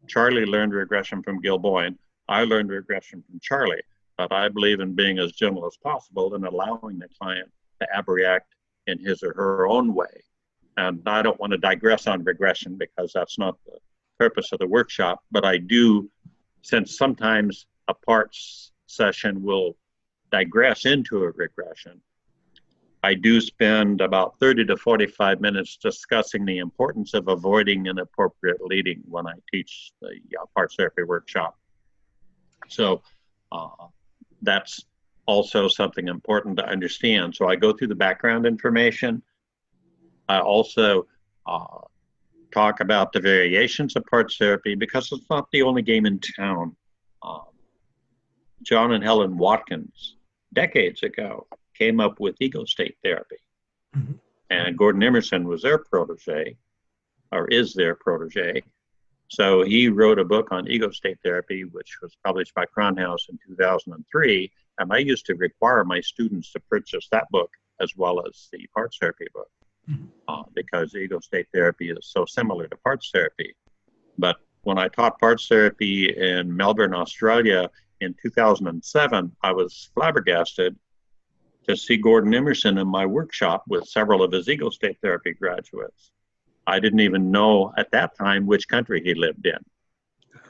Charlie learned regression from Gil Boyne. I learned regression from Charlie. But I believe in being as gentle as possible and allowing the client to abreact in his or her own way. and I don't want to digress on regression because that's not the purpose of the workshop, but I do, since sometimes a parts session will digress into a regression, I do spend about 30 to 45 minutes discussing the importance of avoiding inappropriate leading when I teach the parts therapy workshop. So that's also something important to understand. So I go through the background information. I also talk about the variations of parts therapy because it's not the only game in town. John and Helen Watkins, decades ago, came up with ego state therapy. Mm-hmm. And Gordon Emerson was their protege, or is their protege. So he wrote a book on ego state therapy, which was published by Crown House in 2003. And I used to require my students to purchase that book as well as the parts therapy book, because ego state therapy is so similar to parts therapy. But when I taught parts therapy in Melbourne, Australia in 2007, I was flabbergasted to see Gordon Emerson in my workshop with several of his ego state therapy graduates. I didn't even know at that time which country he lived in.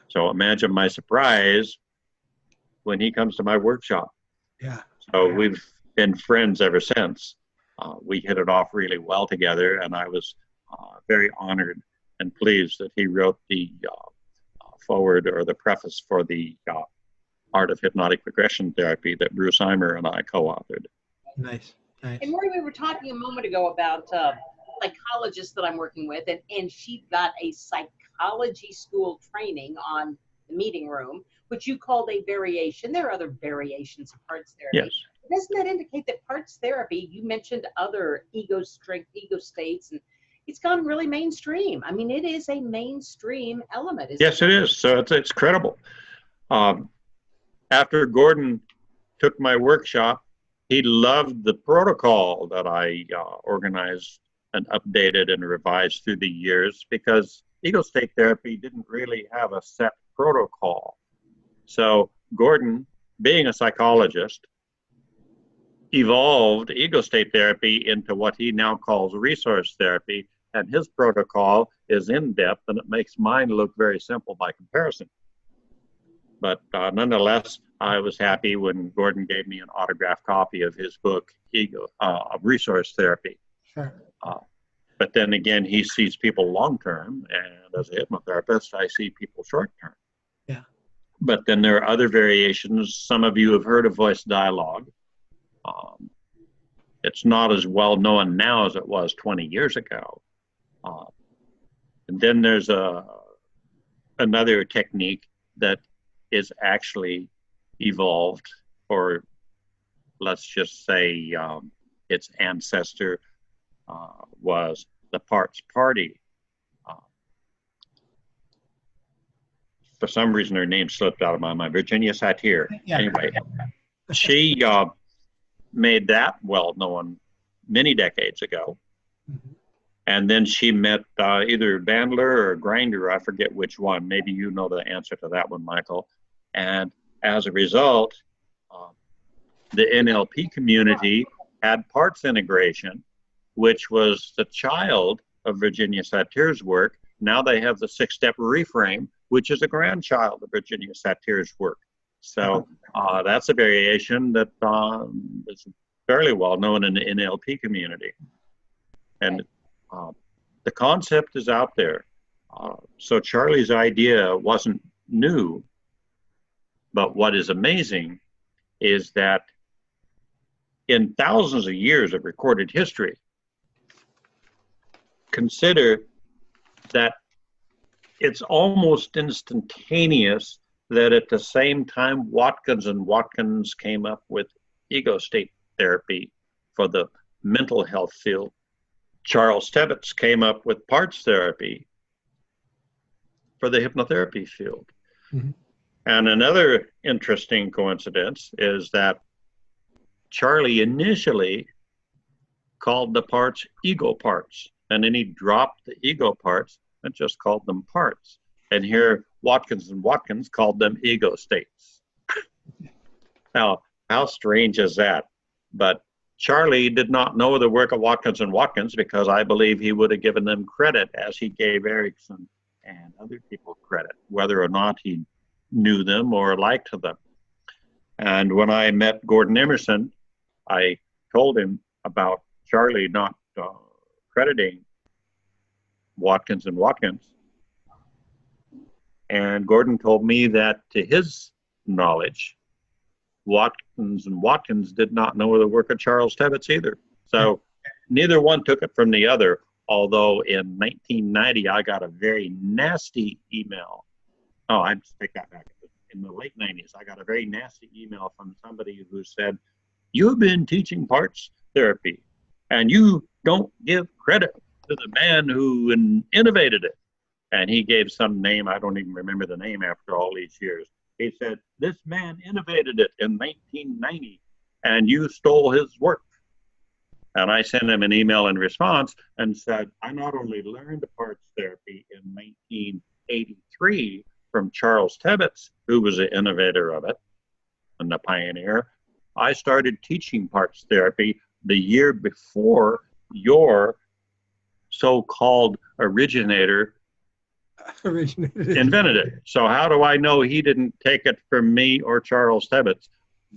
So imagine my surprise when he comes to my workshop. Yeah. So we've been friends ever since. We hit it off really well together, and I was very honored and pleased that he wrote the foreword or the preface for the Art of Hypnotic Regression Therapy that Bruce Eimer and I co-authored. Nice. Nice. And Maury, we were talking a moment ago about psychologist that I'm working with, and she got a psychology school training on the meeting room, which you called a variation. There are other variations of parts therapy. Yes. Doesn't that indicate that parts therapy, you mentioned other ego states, and it's gone really mainstream. I mean, it is a mainstream element. Yes, it is. So it's credible. After Gordon took my workshop, he loved the protocol that I organized and updated and revised through the years, because ego state therapy didn't really have a set protocol. So Gordon, being a psychologist, evolved ego state therapy into what he now calls resource therapy, and his protocol is in-depth, and it makes mine look very simple by comparison. But nonetheless, I was happy when Gordon gave me an autographed copy of his book, Resource Therapy. Sure. But then again, he sees people long-term, and as a hypnotherapist, I see people short-term. Yeah. But then there are other variations. Some of you have heard of voice dialogue. It's not as well known now as it was 20 years ago. And then there's another technique that is actually evolved, or let's just say its ancestor was the parts party. For some reason, her name slipped out of my mind. Virginia Satir. Yeah. Anyway, she made that well known many decades ago. Mm-hmm. And then she met either Bandler or Grinder, I forget which one. Maybe you know the answer to that one, Michael. And as a result, the NLP community had parts integration, which was the child of Virginia Satir's work. Now they have the 6-step reframe, which is a grandchild of Virginia Satir's work. So that's a variation that is fairly well known in the NLP community. And the concept is out there. So Charlie's idea wasn't new, but what is amazing is that in thousands of years of recorded history, consider that it's almost instantaneous that at the same time Watkins came up with ego state therapy for the mental health field, Charles Tebbets came up with parts therapy for the hypnotherapy field. Mm-hmm. And another interesting coincidence is that Charlie initially called the parts ego parts, and then he dropped the ego parts and just called them parts. And here Watkins called them ego states. Now, how strange is that? But Charlie did not know the work of Watkins and Watkins because I believe he would have given them credit as he gave Erickson and other people credit, whether or not he knew them or liked them. And when I met Gordon Emerson, I told him about Charlie not crediting Watkins and Watkins. And Gordon told me that to his knowledge, Watkins and Watkins did not know the work of Charles Tebbets either. So neither one took it from the other, although in 1990 I got a very nasty email. Oh, I take that back. In the late 90s, I got a very nasty email from somebody who said, "You've been teaching parts therapy, and you don't give credit to the man who innovated it." And he gave some name, I don't even remember the name after all these years. He said, "This man innovated it in 1990, and you stole his work." And I sent him an email in response and said, "I not only learned parts therapy in 1983 from Charles Tebbets, who was the innovator of it and the pioneer, I started teaching parts therapy the year before your so-called originator invented it. So how do I know he didn't take it from me or Charles Tebbets?"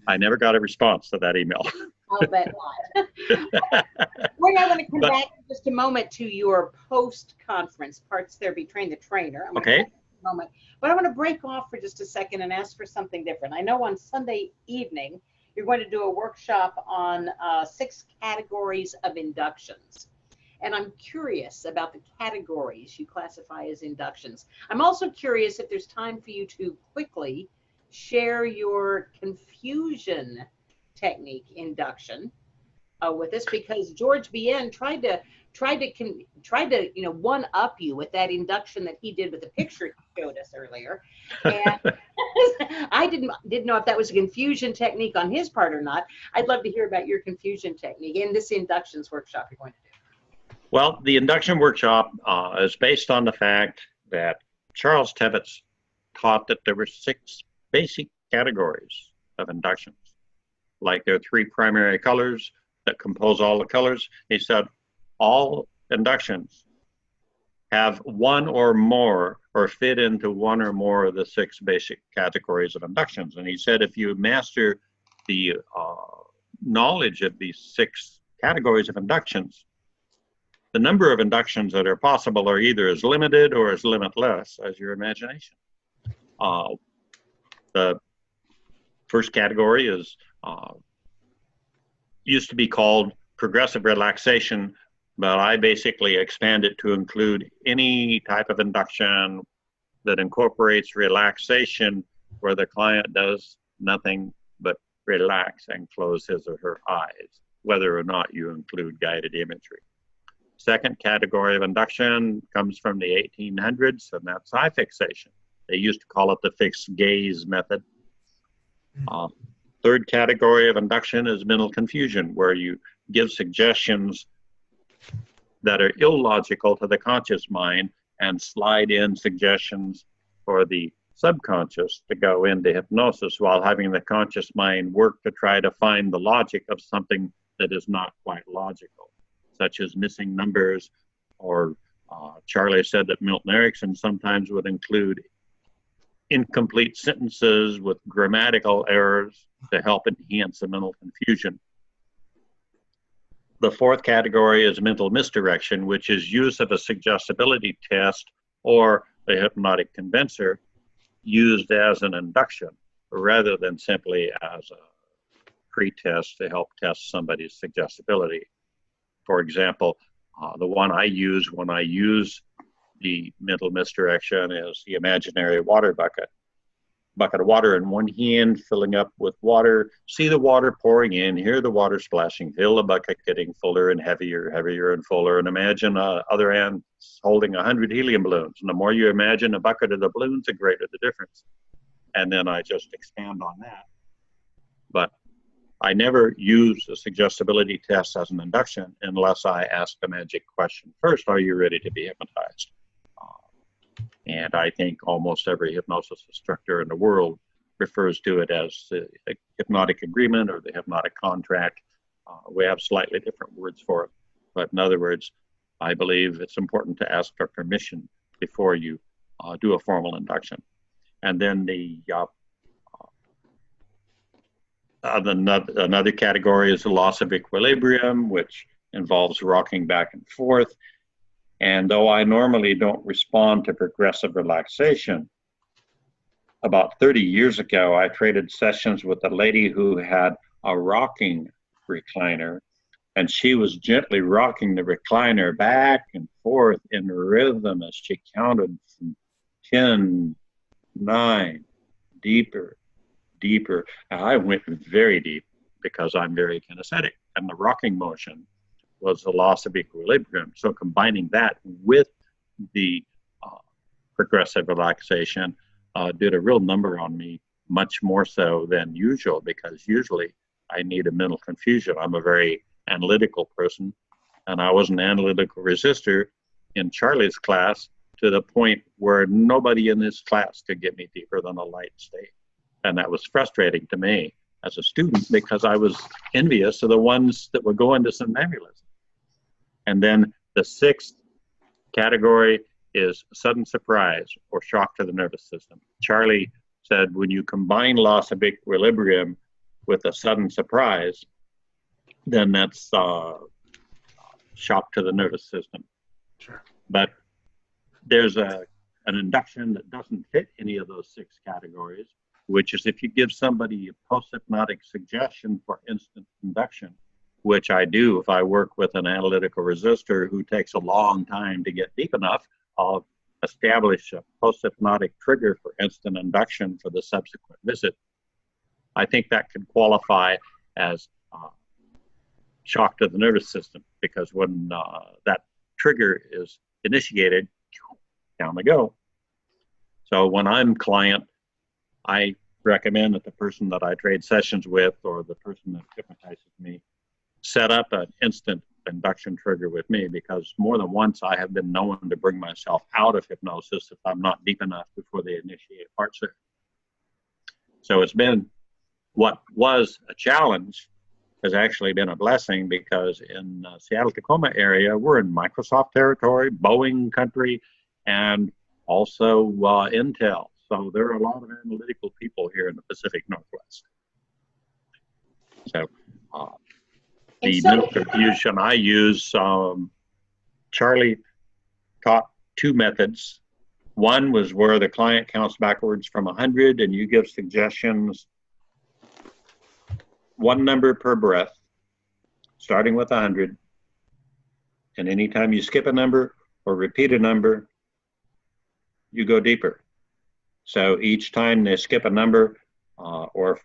I never got a response to that email. I'll bet not. Wait, I want to come back in just a moment to your post-conference, Parts Therapy Train the Trainer. Okay. Moment. But I want to break off for just a second and ask for something different. I know on Sunday evening, you're going to do a workshop on 6 categories of inductions. And I'm curious about the categories you classify as inductions. I'm also curious if there's time for you to quickly share your confusion technique induction with us, because George BN tried to one up you with that induction that he did with the picture he showed us earlier, and I didn't know if that was a confusion technique on his part or not. I'd love to hear about your confusion technique in this inductions workshop you're going to do. Well, the induction workshop is based on the fact that Charles Tebbets taught that there were 6 basic categories of inductions. Like there are 3 primary colors that compose all the colors. He said all inductions have one or more or fit into one or more of the 6 basic categories of inductions. And he said if you master the knowledge of these 6 categories of inductions, the number of inductions that are possible are either as limited or as limitless as your imagination. The first category is used to be called progressive relaxation, but I basically expand it to include any type of induction that incorporates relaxation where the client does nothing but relax and close his or her eyes, whether or not you include guided imagery. Second category of induction comes from the 1800s, and that's eye fixation. They used to call it the fixed gaze method. Third category of induction is mental confusion, where you give suggestions that are illogical to the conscious mind and slide in suggestions for the subconscious to go into hypnosis while having the conscious mind work to try to find the logic of something that is not quite logical, such as missing numbers, or Charlie said that Milton Erickson sometimes would include incomplete sentences with grammatical errors to help enhance the mental confusion. The fourth category is mental misdirection, which is use of a suggestibility test or a hypnotic condenser used as an induction rather than simply as a pre-test to help test somebody's suggestibility. For example, the one I use when I use the mental misdirection is the imaginary water bucket. Bucket of water in one hand, filling up with water, see the water pouring in, hear the water splashing, feel the bucket getting fuller and heavier, heavier and fuller, and imagine other hand holding 100 helium balloons. And the more you imagine a bucket of the balloons, the greater the difference. And then I just expand on that. But I never use a suggestibility test as an induction unless I ask the magic question first: are you ready to be hypnotized? And I think almost every hypnosis instructor in the world refers to it as the hypnotic agreement or the hypnotic contract. We have slightly different words for it. But in other words, I believe it's important to ask for permission before you do a formal induction. And then another category is the loss of equilibrium, which involves rocking back and forth. And though I normally don't respond to progressive relaxation, about 30 years ago, I traded sessions with a lady who had a rocking recliner, and she was gently rocking the recliner back and forth in rhythm as she counted from 10, 9, deeper, deeper. And I went very deep because I'm very kinesthetic, and the rocking motion was the loss of equilibrium. So combining that with the progressive relaxation did a real number on me, much more so than usual, because usually I need a mental confusion. I'm a very analytical person, and I was an analytical resistor in Charlie's class to the point where nobody in this class could get me deeper than a light state. And that was frustrating to me as a student because I was envious of the ones that would go into somnambulism. And then the sixth category is sudden surprise or shock to the nervous system. Charlie said when you combine loss of equilibrium with a sudden surprise, then that's shock to the nervous system. Sure. But there's an induction that doesn't fit any of those six categories, which is if you give somebody a post-hypnotic suggestion for instant induction, which I do if I work with an analytical resistor who takes a long time to get deep enough, I'll establish a post-hypnotic trigger for instant induction for the subsequent visit. I think that could qualify as shock to the nervous system, because when that trigger is initiated, down they go. So when I'm client, I recommend that the person that I trade sessions with or the person that hypnotizes me set up an instant induction trigger with me, because more than once I have been known to bring myself out of hypnosis if I'm not deep enough before they initiate part surgery. So it's been, what was a challenge has actually been a blessing, because in Seattle-Tacoma area, we're in Microsoft territory, Boeing country, and also Intel. So there are a lot of analytical people here in the Pacific Northwest. So the mental confusion I use, Charlie taught two methods. One was where the client counts backwards from 100 and you give suggestions, one number per breath, starting with 100. And anytime you skip a number or repeat a number, you go deeper. So each time they skip a number or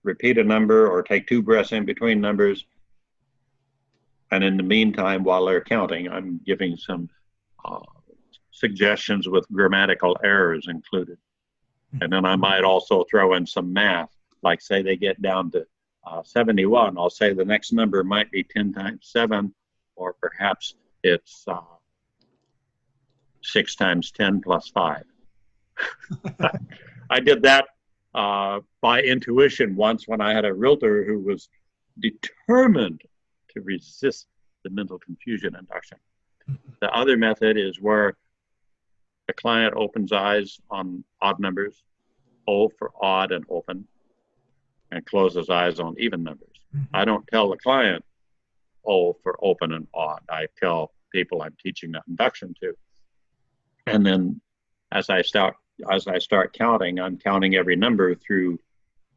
repeat a number or take two breaths in between numbers, and in the meantime, while they're counting, I'm giving some suggestions with grammatical errors included. And then I might also throw in some math, like say they get down to 71. I'll say the next number might be 10 times 7, or perhaps it's 6 times 10 plus 5. I did that by intuition once when I had a realtor who was determined to resist the mental confusion induction. The other method is where the client opens eyes on odd numbers, O for odd and open, and closes eyes on even numbers. I don't tell the client O for open and odd. I tell people I'm teaching that induction to. And then as I start counting, I'm counting every number through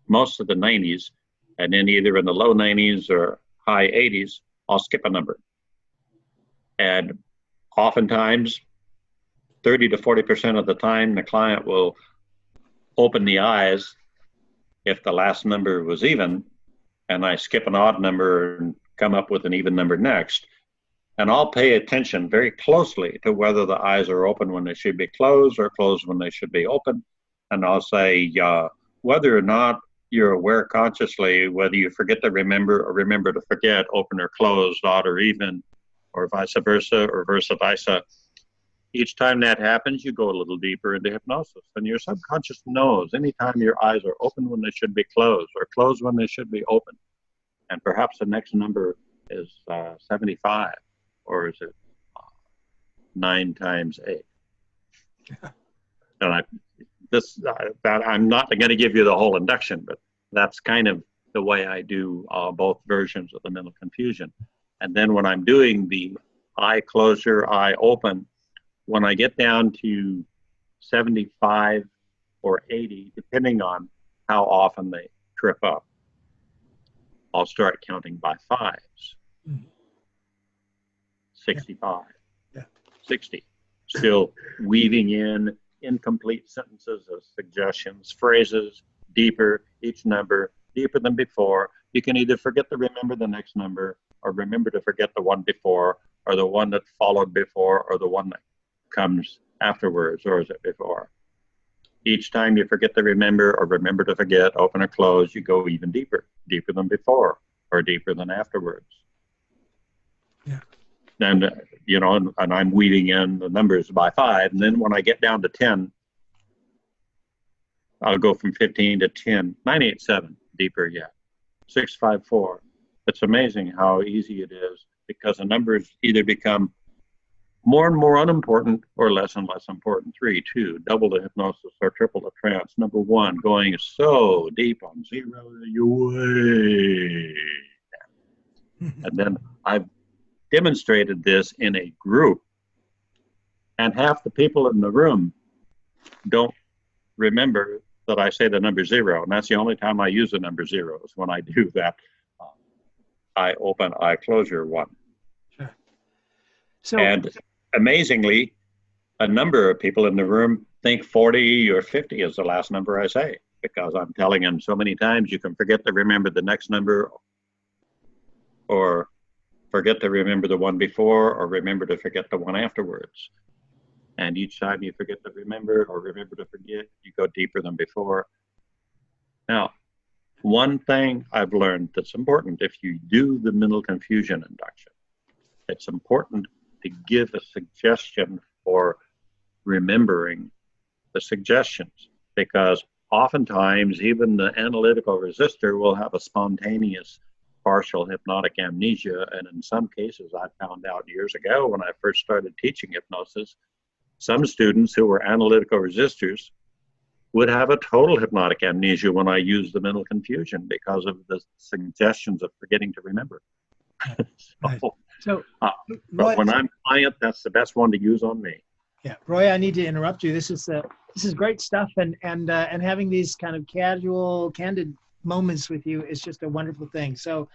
most of the 90s, and then either in the low 90s or high 80s, I'll skip a number. And oftentimes, 30 to 40% of the time, the client will open the eyes if the last number was even, and I skip an odd number and come up with an even number next. And I'll pay attention very closely to whether the eyes are open when they should be closed or closed when they should be open. And I'll say whether or not you're aware consciously, whether you forget to remember or remember to forget, open or closed, odd or even, or vice versa, or versa versa. Each time that happens, you go a little deeper into hypnosis. And your subconscious knows anytime your eyes are open when they should be closed or closed when they should be open. And perhaps the next number is 75, or is it 9 times 8? And I'm not going to give you the whole induction, but that's kind of the way I do both versions of the mental confusion. And then when I'm doing the eye closure, eye open, when I get down to 75 or 80, depending on how often they trip up, I'll start counting by 5s. 65, 60, still weaving in incomplete sentences as suggestions, phrases, deeper, each number, deeper than before. You can either forget to remember the next number, or remember to forget the one before, or the one that followed before, or the one that comes afterwards, or is it before? Each time you forget to remember or remember to forget, open or close, you go even deeper, deeper than before, or deeper than afterwards. Yeah. And, and I'm weaving in the numbers by 5. And then when I get down to 10, I'll go from 15 to 10, 987, deeper yet, 654. It's amazing how easy it is, because the numbers either become more and more unimportant or less and less important. 3, 2, double the hypnosis or triple the trance. Number 1, going so deep on 0, you're way down. And then I've demonstrated this in a group, and half the people in the room don't remember that I say the number 0, and that's the only time I use the number 0 is when I do that eye open, eye closure one. Sure. So, and amazingly, a number of people in the room think 40 or 50 is the last number I say, because I'm telling them so many times you can forget to remember the next number, or forget to remember the one before, or remember to forget the one afterwards. And each time you forget to remember or remember to forget, you go deeper than before. Now, one thing I've learned that's important, if you do the mental confusion induction, it's important to give a suggestion for remembering the suggestions, because oftentimes even the analytical resistor will have a spontaneous partial hypnotic amnesia. And in some cases, I found out years ago when I first started teaching hypnosis, some students who were analytical resistors would have a total hypnotic amnesia when I used the mental confusion because of the suggestions of forgetting to remember. But when I'm client, that's the best one to use on me. Yeah, Roy, I need to interrupt you. This is great stuff, and having these kind of casual, candid moments with you is just a wonderful thing. So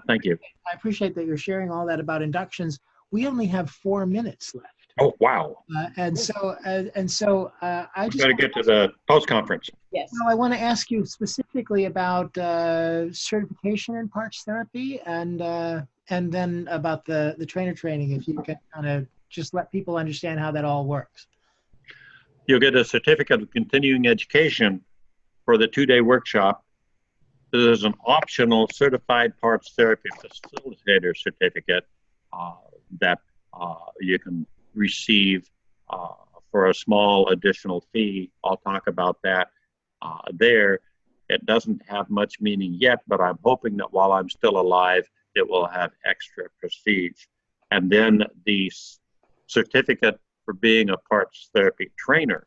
thank you. I appreciate that you're sharing all that about inductions. We only have 4 minutes left. Oh, wow. And so I just got to get to the post-conference. Yes. Well, I want to ask you specifically about certification in parts therapy, and then about the trainer training, if you can kind of just let people understand how that all works. You'll get a certificate of continuing education for the 2-day workshop. There's an optional certified parts therapy facilitator certificate that you can receive for a small additional fee. I'll talk about that there. It doesn't have much meaning yet, but I'm hoping that while I'm still alive, it will have extra prestige. And then the certificate for being a parts therapy trainer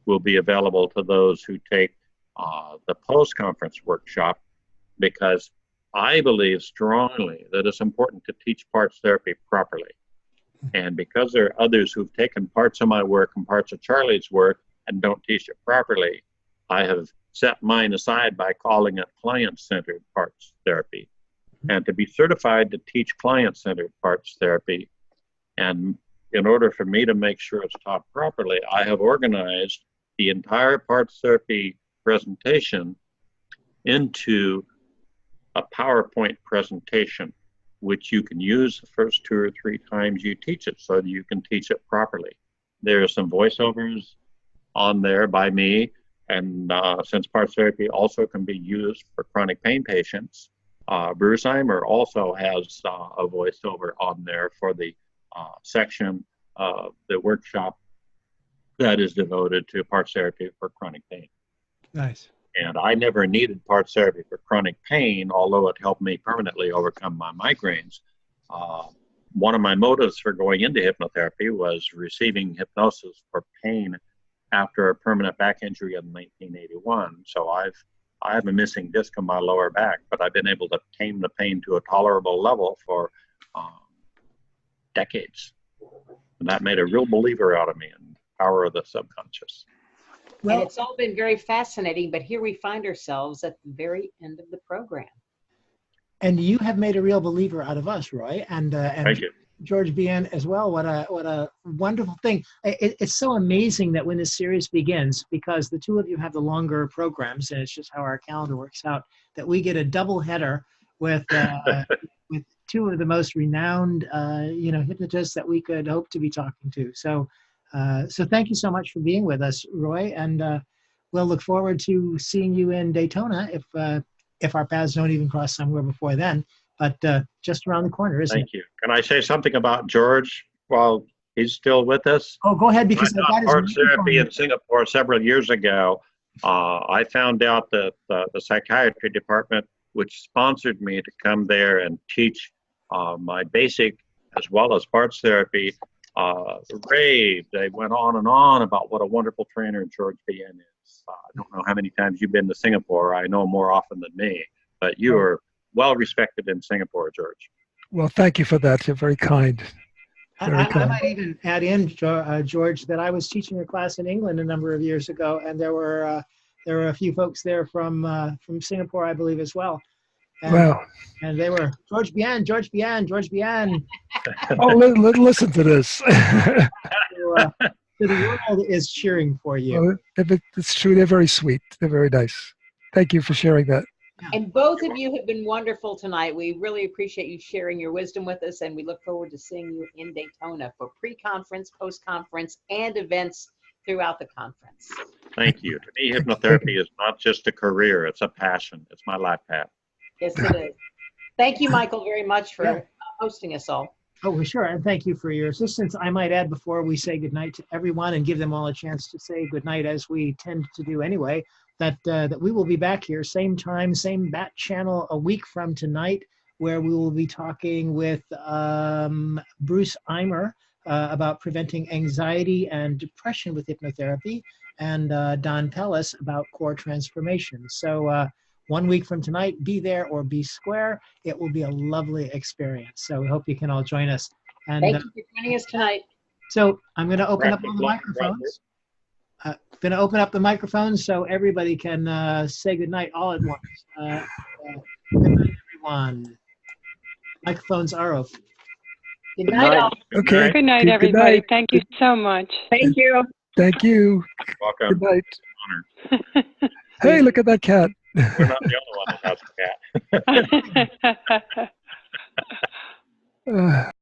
will be available to those who take the post-conference workshop, because I believe strongly that it's important to teach parts therapy properly. And because there are others who've taken parts of my work and parts of Charlie's work and don't teach it properly, I have set mine aside by calling it client-centered parts therapy. And to be certified to teach client-centered parts therapy, and in order for me to make sure it's taught properly, I have organized the entire parts therapy presentation into a PowerPoint presentation, which you can use the first 2 or 3 times you teach it so that you can teach it properly. There are some voiceovers on there by me, and since parts therapy also can be used for chronic pain patients, Bruceheimer also has a voiceover on there for the section of the workshop that is devoted to parts therapy for chronic pain. Nice. And I never needed parts therapy for chronic pain, although it helped me permanently overcome my migraines. One of my motives for going into hypnotherapy was receiving hypnosis for pain after a permanent back injury in 1981. So I have a missing disc in my lower back, but I've been able to tame the pain to a tolerable level for decades. And that made a real believer out of me in the power of the subconscious. Well, and it's all been very fascinating, but here we find ourselves at the very end of the program. And you have made a real believer out of us, Roy, and Thank you. George Bien as well. What a wonderful thing! It's so amazing that when this series begins, because the two of you have the longer programs, and it's just how our calendar works out, that we get a double header with with two of the most renowned hypnotists that we could hope to be talking to. So thank you so much for being with us, Roy, and we'll look forward to seeing you in Daytona if our paths don't even cross somewhere before then. But just around the corner, isn't it? Thank you. Can I say something about George while he's still with us? Oh, go ahead, because I taught parts therapy in Singapore several years ago. I found out that the psychiatry department, which sponsored me to come there and teach my basic as well as parts therapy, raved. They went on and on about what a wonderful trainer George Bien is. I don't know how many times you've been to Singapore. I know more often than me, but you are well respected in Singapore, George. Well, thank you for that. You're very kind. I might even add in, George, that I was teaching a class in England a number of years ago, and there were a few folks there from Singapore, I believe, as well. And, wow. And they were George Bien, George Bien, George Bien. Oh, listen to this. So the world is cheering for you. Well, it's true. They're very sweet. They're very nice. Thank you for sharing that. And both of you have been wonderful tonight. We really appreciate you sharing your wisdom with us, and we look forward to seeing you in Daytona for pre-conference, post-conference, and events throughout the conference. Thank you. To me, hypnotherapy is not just a career, it's a passion. It's my life path. Yes, it is. Thank you, Michael, very much for hosting us all. Oh, sure. And thank you for your assistance. I might add, before we say goodnight to everyone and give them all a chance to say goodnight, as we tend to do anyway, that we will be back here, same time, same bat channel, a week from tonight, where we will be talking with Bruce Eimer about preventing anxiety and depression with hypnotherapy, and Don Pellis about core transformation. So 1 week from tonight, be there or be square. It will be a lovely experience. So we hope you can all join us. And thank you for joining us tonight. So I'm going to open up all the microphones. Going to open up the microphones so everybody can say goodnight all at once. Good night, everyone. Microphones are open. Good night, all. Okay. Good night, everybody. Good night. Thank you so much. Thank you. Thank you. Welcome. Good night. Hey, look at that cat. We're not the only one that has a cat.